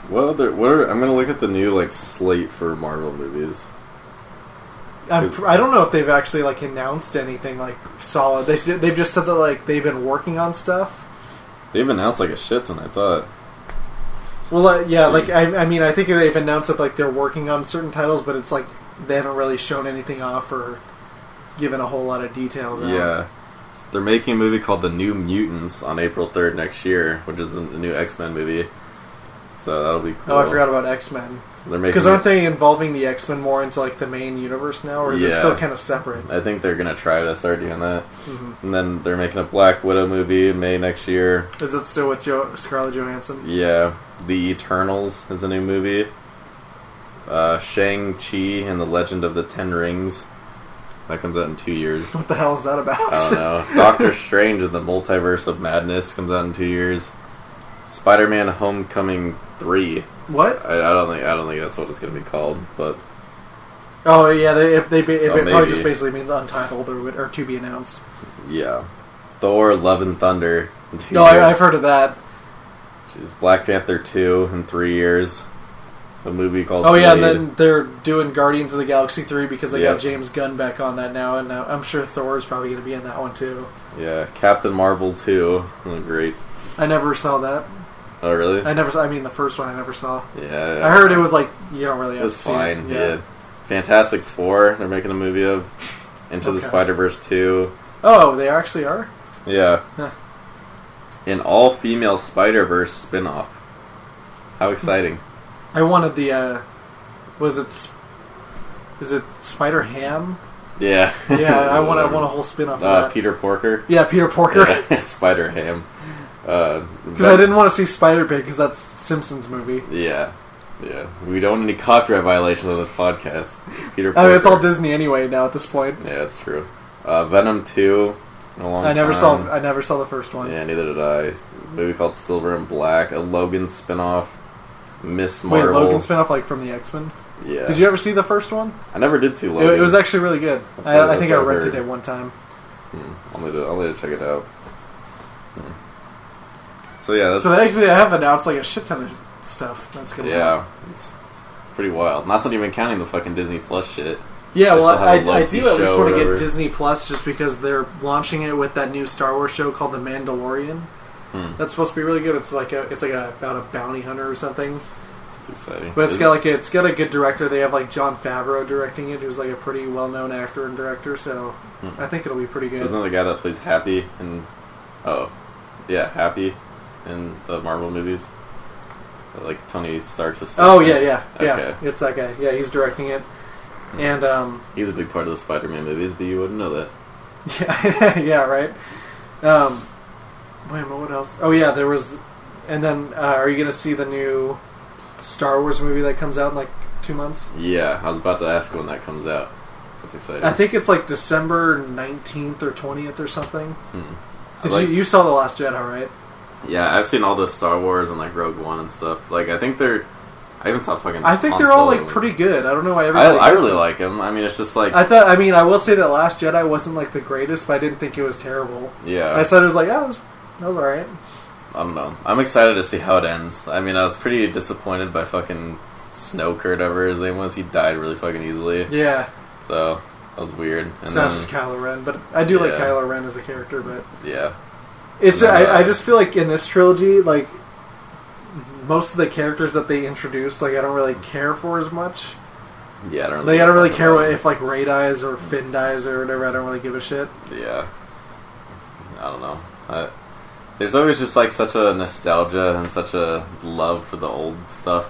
A: Well, I'm gonna look at the new like slate for Marvel movies.
B: I don't know if they've actually like announced anything like solid. They've just said that like they've been working on stuff.
A: They've announced like a shit ton, I thought.
B: Well, yeah, like I mean, I think they've announced that like they're working on certain titles, but it's like they haven't really shown anything off or given a whole lot of details.
A: Yeah. They're making a movie called The New Mutants on April 3rd next year, which is the new X-Men movie. So that'll be cool.
B: Oh, I forgot about X-Men.
A: So they're making.
B: Because aren't they involving the X-Men more into like the main universe now, or is it
A: Yeah.
B: still kind of separate?
A: I think they're gonna try to start doing that. And then they're making a Black Widow movie in May next year.
B: Is it still with Scarlett Johansson?
A: Yeah. The Eternals is a new movie. Shang-Chi and the Legend of the Ten Rings. That comes out in 2 years.
B: What the hell is that about?
A: I don't know. Doctor Strange and the Multiverse of Madness comes out in 2 years. Spider-Man: Homecoming 3.
B: What?
A: I don't think that's what it's gonna be called, but
B: Oh yeah, it probably
A: maybe.
B: just basically means untitled or to be announced.
A: yeah. Thor: Love and Thunder in 2
B: No,
A: years.
B: I've heard of that.
A: She's Black Panther 2 in 3 years. A movie called
B: Oh yeah, and
A: Blade.
B: then they're doing Guardians of the Galaxy 3 because they
A: Yep.
B: got James Gunn back on that now, and I'm sure Thor is probably going to be in that one too.
A: Yeah, Captain Marvel 2. Oh, great.
B: I never saw that.
A: Oh, really?
B: I mean, the first one I never saw.
A: Yeah.
B: I heard it was like you don't really
A: It
B: have
A: was
B: to see
A: fine.
B: it.
A: Yeah. Fantastic Four. They're making a movie of. Into the
B: Okay.
A: Spider-Verse 2.
B: Oh, they actually are.
A: Yeah.
B: Huh.
A: An all-female Spider-Verse spin-off. How exciting!
B: I wanted the. Is it Spider Ham?
A: Yeah.
B: Yeah, I want a whole spin-off of that.
A: Peter Porker.
B: Yeah, Peter Porker.
A: Yeah, Spider Ham.
B: Because I didn't want to see Spider Pig because that's Simpsons movie.
A: Yeah. Yeah. We don't want any copyright violations on this podcast. It's Peter Porker.
B: I mean, it's all Disney anyway now at this point.
A: Yeah, that's true. Venom 2. In a long
B: I never
A: time.
B: saw the first one.
A: Yeah, neither did I. A movie called Silver and Black. A Logan spinoff. Miss
B: Wait,
A: Marvel.
B: Logan spinoff like from the X-Men?
A: Yeah.
B: Did you ever see the first one?
A: I never did see Logan.
B: It was actually really good. I think I
A: what I've
B: rented
A: heard.
B: it one time.
A: I'll need to check it out. So yeah, that's,
B: So they actually have announced like a shit ton of stuff that's gonna
A: yeah, it's pretty wild. And that's not even counting the fucking Disney Plus shit.
B: Yeah,
A: They
B: well,
A: still have a
B: I
A: Loki
B: do at least
A: show
B: want
A: or
B: to get
A: whatever.
B: Disney Plus just because they're launching it with that new Star Wars show called The Mandalorian. That's supposed to be really good. It's like about a bounty hunter or something.
A: It's exciting.
B: But it's got a good director. They have like Jon Favreau directing it, who's like a pretty well known actor and director. So I think it'll be pretty good.
A: Isn't that the guy that plays Happy in? Oh, yeah, Happy in the Marvel movies. Like Tony Stark's assistant.
B: Oh yeah.
A: Okay.
B: It's that guy. Yeah, he's directing it, and
A: He's a big part of the Spider-Man movies, but you wouldn't know that.
B: yeah, yeah, right. Wait a minute, what else? Oh yeah, there was, and then are you gonna see the new Star Wars movie that comes out in like 2 months?
A: Yeah, I was about to ask when that comes out. That's exciting.
B: I think it's like December 19th or 20th or something.
A: I
B: You saw The Last Jedi, right?
A: Yeah, I've seen all the Star Wars and like Rogue One and stuff. Like, I think they're. I even saw fucking.
B: I think
A: Han
B: they're all
A: Solo.
B: like pretty good. I don't know why everybody.
A: I
B: hates
A: really
B: them.
A: like them. I mean, it's just like.
B: I mean, I will say that Last Jedi wasn't like the greatest, but I didn't think it was terrible.
A: Yeah.
B: I said it was like, that was alright.
A: I don't know. I'm excited to see how it ends. I mean, I was pretty disappointed by fucking Snoke or whatever his name was. He died really fucking easily.
B: Yeah.
A: So, that was weird. And
B: It's not just Kylo Ren, but I do like
A: Yeah.
B: Kylo Ren as a character, but
A: Yeah.
B: it's
A: And then,
B: I just feel like in this trilogy, like most of the characters that they introduced, like I don't really care for as much.
A: Yeah, I don't
B: Like I don't really care
A: about it.
B: if like Rey dies or Finn dies or whatever. I don't really give a shit.
A: Yeah. I don't know. There's always just like such a nostalgia and such a love for the old stuff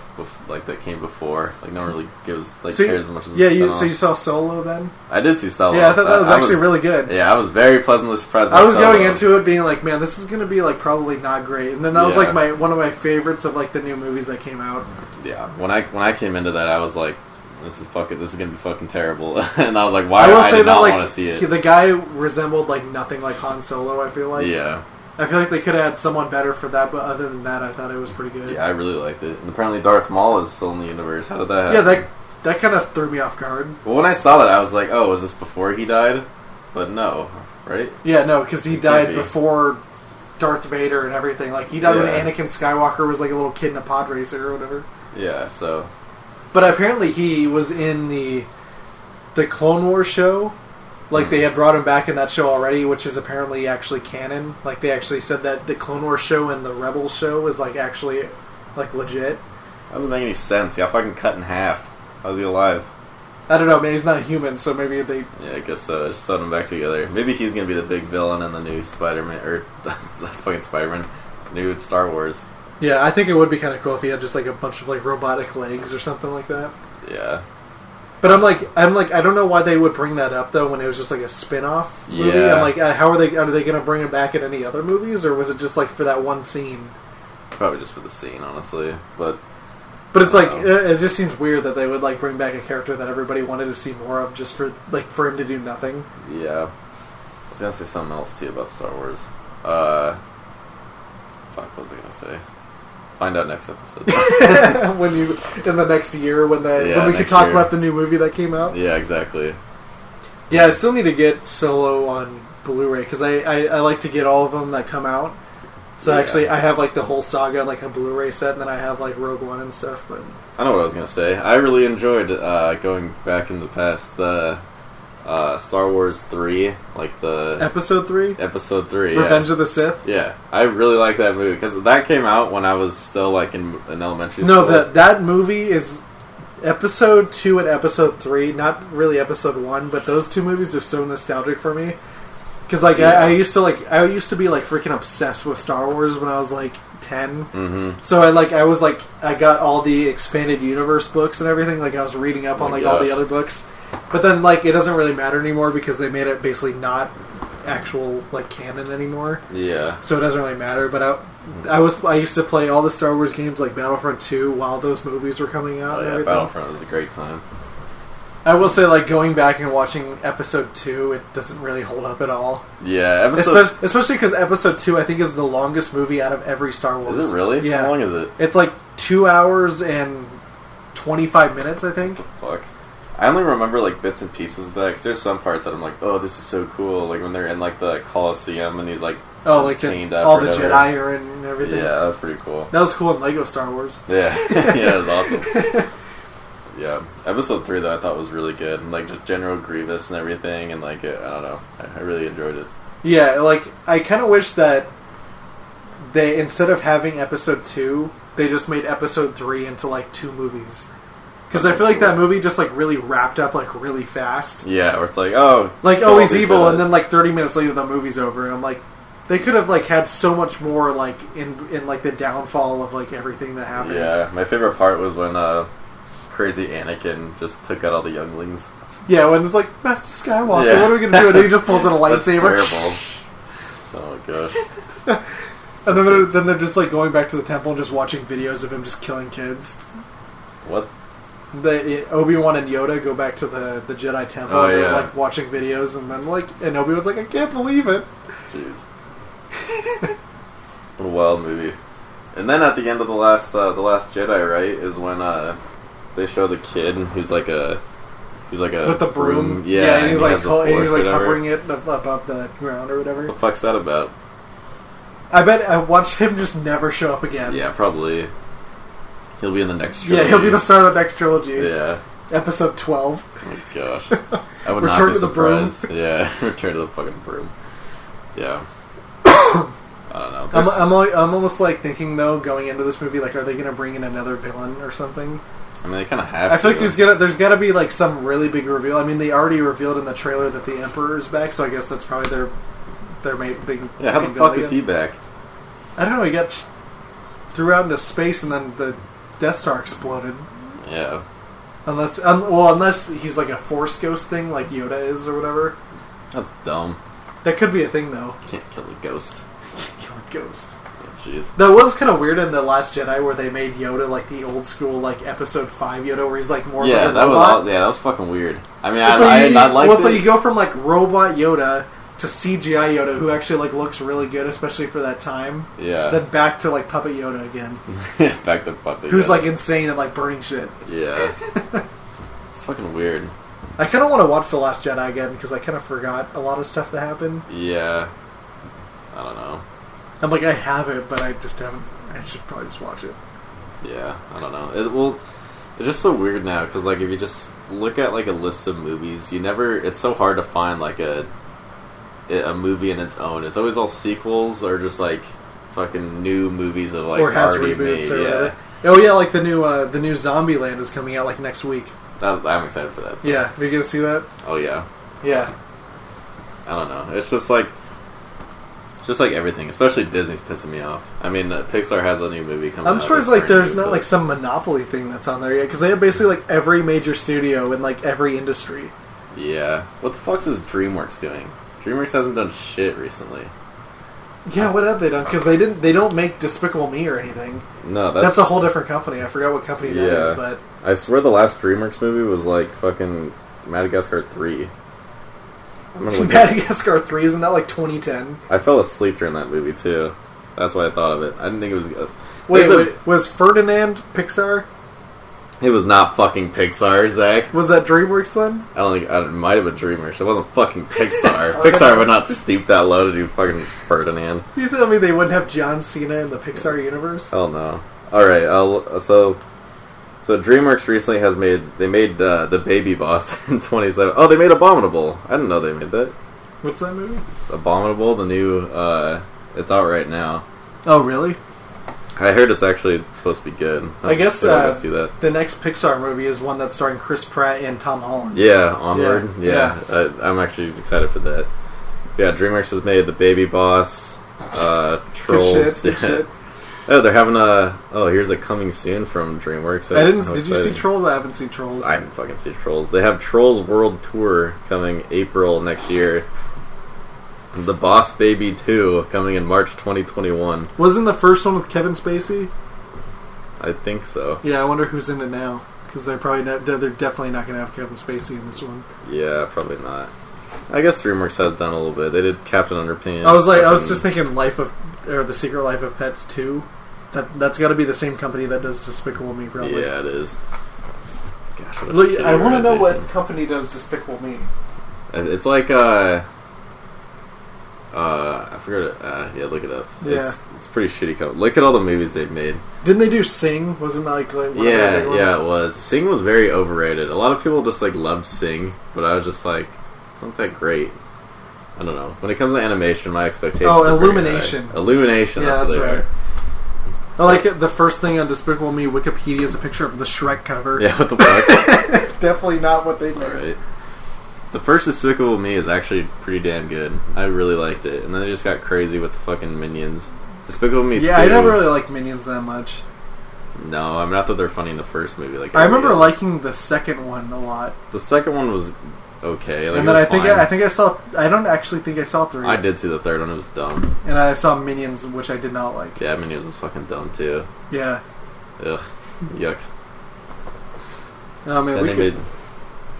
A: like that came before. Like no one really gives cares as much as the
B: so you saw Solo then?
A: I did see Solo.
B: Yeah, I thought that was actually really good.
A: Yeah, I was very pleasantly surprised by
B: I was
A: Solo.
B: going into it being like, man, this is gonna be like probably not great, and then that was
A: Yeah.
B: like one of my favorites of like the new movies that came out.
A: Yeah, when I came into that, I was like, this is gonna be fucking terrible, and I was like, why?
B: I will
A: I
B: say
A: did
B: that
A: not
B: like
A: want to see it.
B: the guy resembled like nothing like Han Solo. I feel like.
A: Yeah,
B: I feel like they could have had someone better for that, but other than that, I thought it was pretty good.
A: yeah, I really liked it. And apparently, Darth Maul is still in the universe. How did that happen?
B: Yeah, that kind of threw me off guard.
A: Well, when I saw that, I was like, oh, was this before he died? But no, right?
B: Yeah, no, because he
A: It
B: died
A: can't be.
B: before Darth Vader and everything. Like he died when
A: Yeah.
B: Anakin Skywalker was like a little kid in a pod racer or whatever.
A: Yeah, so
B: But apparently he was in the Clone Wars show. Like they had brought him back in that show already, which is apparently actually canon. Like they actually said that the Clone Wars show and the Rebels show is like actually like legit.
A: that doesn't make any sense. He got fucking cut in half. How's he alive?
B: I don't know, man. He's not a human, so maybe they.
A: Yeah, I guess so. Just set them back together. Maybe he's gonna be the big villain in the new Spider-Man or fucking Spider-Man, new Star Wars.
B: Yeah, I think it would be kind of cool if he had just like a bunch of like robotic legs or something like that.
A: Yeah.
B: But I'm like, I don't know why they would bring that up though when it was just like a spin-off movie.
A: Yeah.
B: I'm like, how are they going to bring it back in any other movies, or was it just like for that one scene?
A: Probably just for the scene, honestly. But
B: But it's like
A: Wow.
B: it just seems weird that they would like bring back a character that everybody wanted to see more of just for him to do nothing.
A: yeah, I was gonna say something else too about Star Wars. Fuck, what was I gonna say? find out next episode.
B: when you in the next year when we can talk about the new movie that came out.
A: Yeah, exactly.
B: Yeah, I still need to get Solo on Blu-ray because I like to get all of them that come out. So actually, I have like the whole saga, like a Blu-ray set, and then I have like Rogue One and stuff. But
A: I know what I was gonna say. I really enjoyed going back in the past. The Star Wars 3, like the
B: Episode 3, Revenge of the Sith.
A: Yeah, I really like that movie because that came out when I was still like in elementary
B: No,
A: school.
B: that movie is Episode 2 and Episode 3, not really Episode 1, but those two movies are so nostalgic for me. Because like I used to be like freaking obsessed with Star Wars when I was like 10.
A: Mm-hmm.
B: So I got all the expanded universe books and everything. Like I was reading up on all the other books. But then like it doesn't really matter anymore because they made it basically not actual like canon anymore.
A: Yeah.
B: So it doesn't really matter. But I used to play all the Star Wars games like Battlefront 2 while those movies were coming out.
A: Oh, yeah, Battlefront was a great time.
B: I will say, like, going back and watching Episode 2, it doesn't really hold up at all.
A: Yeah,
B: especially because Episode 2, I think, is the longest movie out of every Star Wars.
A: Is it really?
B: Yeah.
A: How long is it?
B: It's like 2 hours and 25 minutes, I think.
A: What the fuck? I only remember, like, bits and pieces of that, because there's some parts that I'm like, oh, this is so cool. Like, when they're in, like, the Coliseum, and he's, like,
B: chained up. All the Jedi are in and everything.
A: Yeah, that was pretty cool.
B: That was cool in Lego Star Wars.
A: Yeah. Yeah, it was awesome. Yeah, Episode 3 though I thought was really good, and like just General Grievous and everything, and like I don't know, I really enjoyed it.
B: Yeah, like I kind of wish that they instead of having Episode 2, they just made Episode 3 into like 2 movies. Because I feel like that movie just like really wrapped up like really fast.
A: Yeah, or it's like
B: he's evil, and then like 30 minutes later the movie's over. And I'm like, they could have like had so much more like in like the downfall of like everything that happened.
A: Yeah, my favorite part was when crazy Anakin just took out all the younglings.
B: Yeah, when it's like, Master Skywalker, what are we going to do? And then he just pulls out a lightsaber.
A: That's terrible. Oh my gosh.
B: And then they're just like going back to the temple and just watching videos of him just killing kids.
A: What?
B: Obi-Wan and Yoda go back to the Jedi temple and they're like watching videos, and then and Obi-Wan's like, I can't believe it.
A: Jeez. What a wild movie. And then at the end of the last Jedi, right, is when they show the kid who's like a with the broom.
B: Yeah, and he's like hovering it above the ground or whatever.
A: What the fuck's that about?
B: I bet I watch him just never show up again.
A: Yeah, probably. He'll be in the next trilogy.
B: Yeah, he'll be the star of the next trilogy.
A: Yeah.
B: Episode 12.
A: Oh my gosh. I would
B: Return
A: not be
B: to the broom.
A: surprised. Yeah, Return to the fucking broom. Yeah. I don't know.
B: I'm almost like thinking though, going into this movie, like, are they going to bring in another villain or something?
A: I mean, they kind of have to.
B: I feel like there's got to be like some really big reveal. I mean, they already revealed in the trailer that the Emperor is back, so I guess that's probably their main big.
A: Yeah, how the fuck is he back?
B: I don't know. He got threw out into space, and then the Death Star exploded.
A: Yeah.
B: Unless he's like a Force ghost thing, like Yoda is or whatever.
A: That's dumb.
B: That could be a thing, though.
A: You can't kill a ghost.
B: Kill a ghost.
A: Jeez.
B: That was kind of weird in The Last Jedi where they made Yoda like the old school like Episode 5 Yoda where he's like more like a robot.
A: That was fucking weird. I mean,
B: I liked it. So you go from like robot Yoda to CGI Yoda who actually like looks really good, especially for that time.
A: Yeah.
B: Then back to like Puppet Yoda again.
A: Back to Puppet Yoda.
B: Who's like insane and like burning shit.
A: Yeah. It's fucking weird.
B: I kind of want to watch The Last Jedi again because I kind of forgot a lot of stuff that happened.
A: Yeah. I don't know.
B: I'm like, I have it, but I just haven't. I should probably just watch it.
A: Yeah, I don't know. It's just so weird now because like if you just look at like a list of movies, it's so hard to find like a movie in its own. It's always all sequels or just like fucking new movies of like
B: or has
A: already
B: reboots
A: made.
B: Or
A: yeah.
B: whatever. Oh yeah, like the new Zombieland is coming out like next week.
A: I'm excited for that.
B: Yeah, are you gonna see that?
A: Oh yeah.
B: Yeah.
A: I don't know. It's just like everything, especially Disney's pissing me off. I mean, Pixar has a new movie coming out.
B: I'm surprised like there's not like some monopoly thing that's on there yet because they have basically like every major studio in like every industry.
A: Yeah. What the fuck is DreamWorks doing? DreamWorks hasn't done shit recently.
B: Yeah, what have they done? Because they don't make Despicable Me or anything.
A: No,
B: that's a whole different company. I forgot what company that is, but
A: I swear the last DreamWorks movie was like fucking Madagascar 3.
B: Madagascar 3, isn't that like 2010?
A: I fell asleep during that movie too. That's why I thought of it. I didn't think it was good.
B: Wait, was Ferdinand Pixar?
A: It was not fucking Pixar, Zach.
B: Was that DreamWorks then?
A: I don't think it might have been DreamWorks. It wasn't fucking Pixar. Pixar would not stoop that low to do fucking Ferdinand.
B: You tell me they wouldn't have John Cena in the Pixar universe?
A: Hell no. All right. So DreamWorks recently made the Baby Boss in 2017. Oh, they made Abominable. I didn't know they made that.
B: What's that movie?
A: Abominable, the new. It's out right now.
B: Oh, really?
A: I heard it's actually supposed to be good.
B: I guess
A: see that.
B: The next Pixar movie is one that's starring Chris Pratt and Tom Holland.
A: Yeah, Onward. Yeah. I'm actually excited for that. Yeah, DreamWorks has made the Baby Boss, Trolls.
B: Good shit.
A: Oh, they're having here's a coming soon from DreamWorks.
B: Did you see Trolls? I haven't seen Trolls.
A: I haven't fucking seen Trolls. They have Trolls World Tour coming April next year. The Boss Baby 2 coming in March 2021.
B: Wasn't the first one with Kevin Spacey?
A: I think so.
B: Yeah, I wonder who's in it now. Because they're definitely not going to have Kevin Spacey in this one.
A: Yeah, probably not. I guess DreamWorks has done a little bit. They did Captain Underpants.
B: I was just thinking The Secret Life of Pets 2. That's got to be the same company that does Despicable Me, probably.
A: Yeah, it is. Gosh,
B: look, I want to know what company does Despicable Me.
A: It's like I forgot it. Yeah, look it up.
B: Yeah.
A: It's pretty shitty. Look at all the movies they've made.
B: Didn't they do Sing? Wasn't that like one of their big ones?
A: Yeah, it was. Sing was very overrated. A lot of people just loved Sing, but I was just like, it's not that great. I don't know. When it comes to animation, my expectations are
B: Illumination.
A: Illumination,
B: yeah,
A: that's what they
B: right.
A: are.
B: I like it. The first thing on Despicable Me Wikipedia is a picture of the Shrek cover.
A: Yeah, what the fuck?
B: Definitely not what they made.
A: Alright. The first Despicable Me is actually pretty damn good. I really liked it. And then they just got crazy with the fucking Minions. Despicable Me 2.
B: Yeah, I never really liked Minions that much.
A: No, I mean, not that they're funny in the first movie.
B: I remember liking the second one a lot.
A: The second one was okay.
B: And then I think I saw... I don't actually think I saw 3.
A: I did see the third one. It was dumb.
B: And I saw Minions, which I did not like.
A: Yeah, Minions was fucking dumb, too.
B: Yeah.
A: Ugh. Yuck.
B: Oh, man,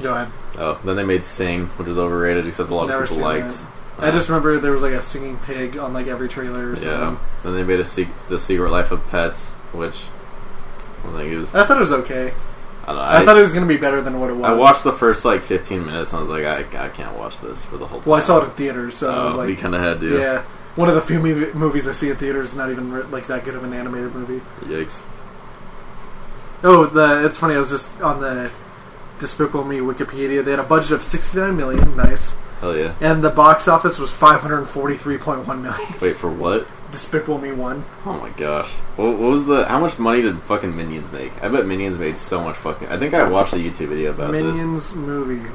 B: Go ahead.
A: Oh, then they made Sing, which was overrated, except a lot of people liked.
B: I just remember there was a singing pig on every trailer or something.
A: Yeah. Then they made The Secret Life of Pets, which
B: I thought it was okay.
A: I don't know.
B: I thought it was going to be better than what it was.
A: I watched the first 15 minutes and I was like, I can't watch this for the whole time.
B: Well, I saw it in theaters, so I was like...
A: we kind of had to.
B: Yeah. One of the few movies I see in theaters is not even that good of an animated movie.
A: Yikes.
B: Oh, it's funny, I was just on the Despicable Me Wikipedia. They had a budget of $69 million. Nice.
A: Hell yeah.
B: And the box office was $543.1 million.
A: Wait, for what?
B: Despicable Me 1.
A: Oh my gosh. What was how much money did fucking Minions make? I bet Minions made so much fucking... I think I watched a YouTube video about
B: Minions movie.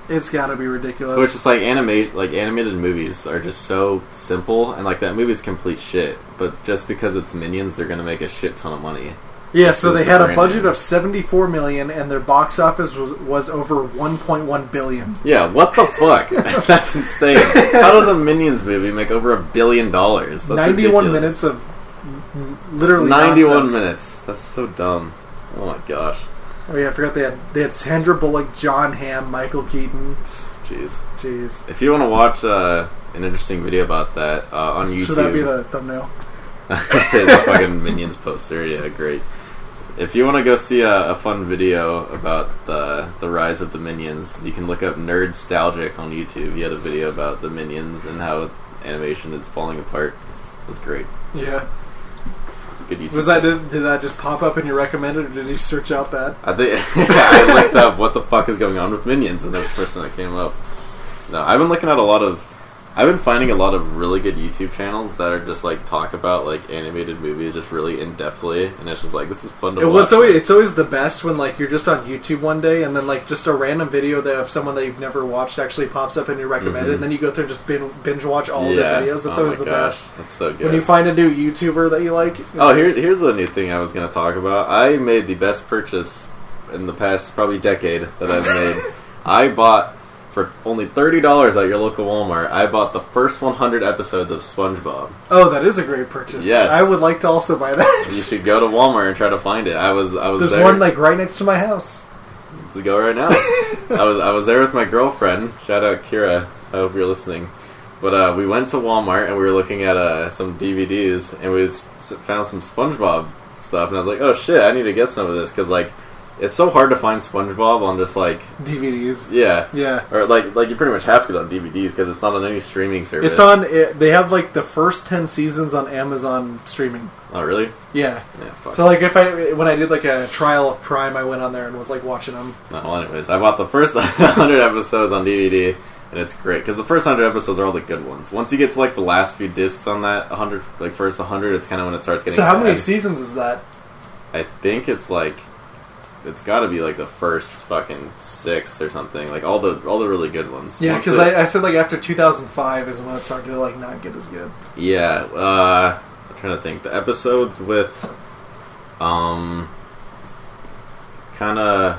B: It's gotta be ridiculous.
A: So it's just animated movies are just so simple, and that movie's complete shit. But just because it's Minions, they're gonna make a shit ton of money.
B: Yeah, so they had a budget of $74 million, and their box office was over $1.1 billion.
A: Yeah, what the fuck? That's insane. How does a Minions movie make over $1 billion? That's
B: 91 minutes of literally
A: 91
B: nonsense.
A: minutes. That's so dumb. Oh my gosh.
B: Oh yeah, I forgot they had Sandra Bullock, John Hamm, Michael Keaton.
A: Jeez. If you want to watch an interesting video about that on YouTube,
B: should that be the thumbnail?
A: The fucking Minions poster. Yeah, great. If you want to go see a fun video about the rise of the Minions, you can look up Nerdstalgic on YouTube. He had a video about the Minions and how animation is falling apart. It was great.
B: Yeah.
A: Good YouTube.
B: Did that just pop up in your recommended, or did you search out that?
A: I think I looked up what the fuck is going on with Minions, and that's the first thing that came up. No, I've been finding a lot of really good YouTube channels that are just talk about animated movies just really in depthly, and it's just this is fun to watch.
B: It's always the best when you're just on YouTube one day and then just a random video of someone that you've never watched actually pops up in your recommended, and then you go through and just binge watch all of their videos. That's always the best.
A: That's so good.
B: When you find a new YouTuber that you like.
A: Here's a new thing I was going to talk about. I made the best purchase in the past probably decade that I've made. I bought for only $30 at your local Walmart, I bought the first 100 episodes of SpongeBob.
B: Oh, that is a great purchase.
A: Yes.
B: I would like to also buy that.
A: You should go to Walmart and try to find it. I was
B: There's
A: there.
B: one right next to my house.
A: Let's go right now. I was there with my girlfriend. Shout out Kira. I hope you're listening. But we went to Walmart and we were looking at some DVDs and we found some SpongeBob stuff and I was like, oh shit, I need to get some of this because like it's so hard to find SpongeBob on just like
B: DVDs.
A: Yeah, or like you pretty much have to get on DVDs because it's not on any streaming service.
B: It's on. They have like the first 10 seasons on Amazon streaming.
A: Oh really?
B: Yeah.
A: Fuck.
B: So like when I did like a trial of Prime, I went on there and was like watching them.
A: Well, anyways, I bought the first 100 episodes on DVD. And it's great because the first 100 episodes are all the good ones. Once you get to like the last few discs on that 100, like first 100, it's kind of when it starts getting.
B: So how
A: bad.
B: many seasons is that?
A: I think it's like it's got to be like the first fucking 6 or something. Like all the really good ones.
B: Yeah, because I said like after 2005 is when it started to like not get as good.
A: Yeah, I'm trying to think. The episodes with kind of.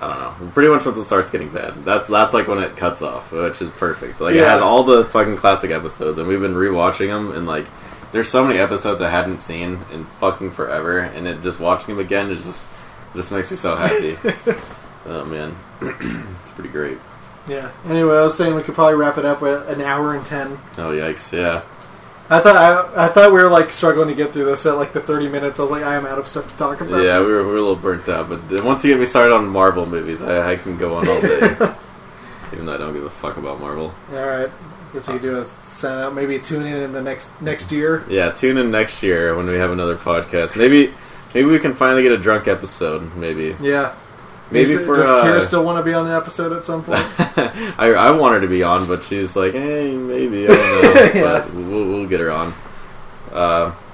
A: I don't know. Pretty much once it starts getting bad. That's like when it cuts off, which is perfect. Like, It has all the fucking classic episodes, and we've been rewatching them, and, like, there's so many episodes I hadn't seen in fucking forever, and it just watching them again, it just makes me so happy. Oh, man. It's pretty great.
B: Yeah. Anyway, I was saying we could probably wrap it up with an hour and 10.
A: Oh, yikes, yeah.
B: I thought we were like struggling to get through this at like the 30 minutes. I was like, I am out of stuff to talk about.
A: Yeah, we were a little burnt out, but once you get me started on Marvel movies, I can go on all day. Even though I don't give a fuck about Marvel.
B: Alright. Guess you could do is send out, maybe tune in the next year.
A: Yeah, tune in next year when we have another podcast. Maybe we can finally get a drunk episode, maybe.
B: Yeah.
A: Maybe
B: does Kira still want to be on the episode at some point?
A: I want her to be on, but she's like, hey, maybe, I don't know.
B: Yeah.
A: But we'll get her on.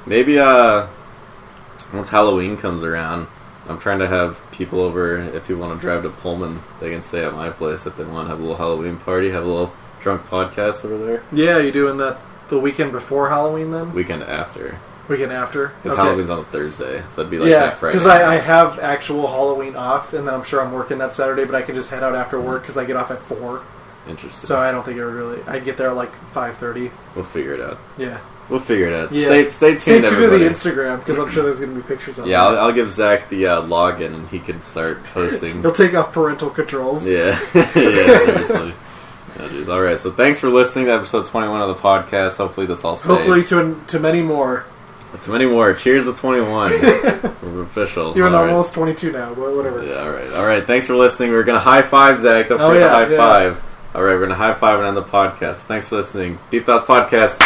A: Maybe once Halloween comes around, I'm trying to have people over. If you want to drive to Pullman, they can stay at my place if they want to have a little Halloween party, have a little drunk podcast over there.
B: Yeah, you doing that the weekend before Halloween then?
A: Weekend after.
B: Weekend after?
A: Because Halloween's on a Thursday, so it'd be like
B: that
A: that Friday.
B: because I have actual Halloween off, and then I'm sure I'm working that Saturday, but I can just head out after work because I get off at 4.
A: Interesting.
B: So I don't think it would really... I'd get there at like 5:30.
A: We'll figure it out.
B: Yeah.
A: We'll figure it out.
B: Yeah.
A: Stay tuned,
B: Stay tuned to
A: everybody.
B: the Instagram, because I'm sure there's going to be pictures on
A: Yeah,
B: there.
A: I'll give Zach the login, and he can start posting.
B: He'll take off parental controls.
A: Yeah. Yeah, seriously. Oh, geez. All right, so thanks for listening to episode 21 of the podcast. Hopefully this all saves.
B: Hopefully to many more.
A: To many more. Cheers to 21. We're official.
B: Even though
A: All
B: I'm
A: right.
B: almost 22 now, but whatever.
A: Yeah, all right. Thanks for listening. We're going to high five, Zach. Don't forget to high five. All right, we're going to high five and end the podcast. Thanks for listening. Deep Thoughts Podcast.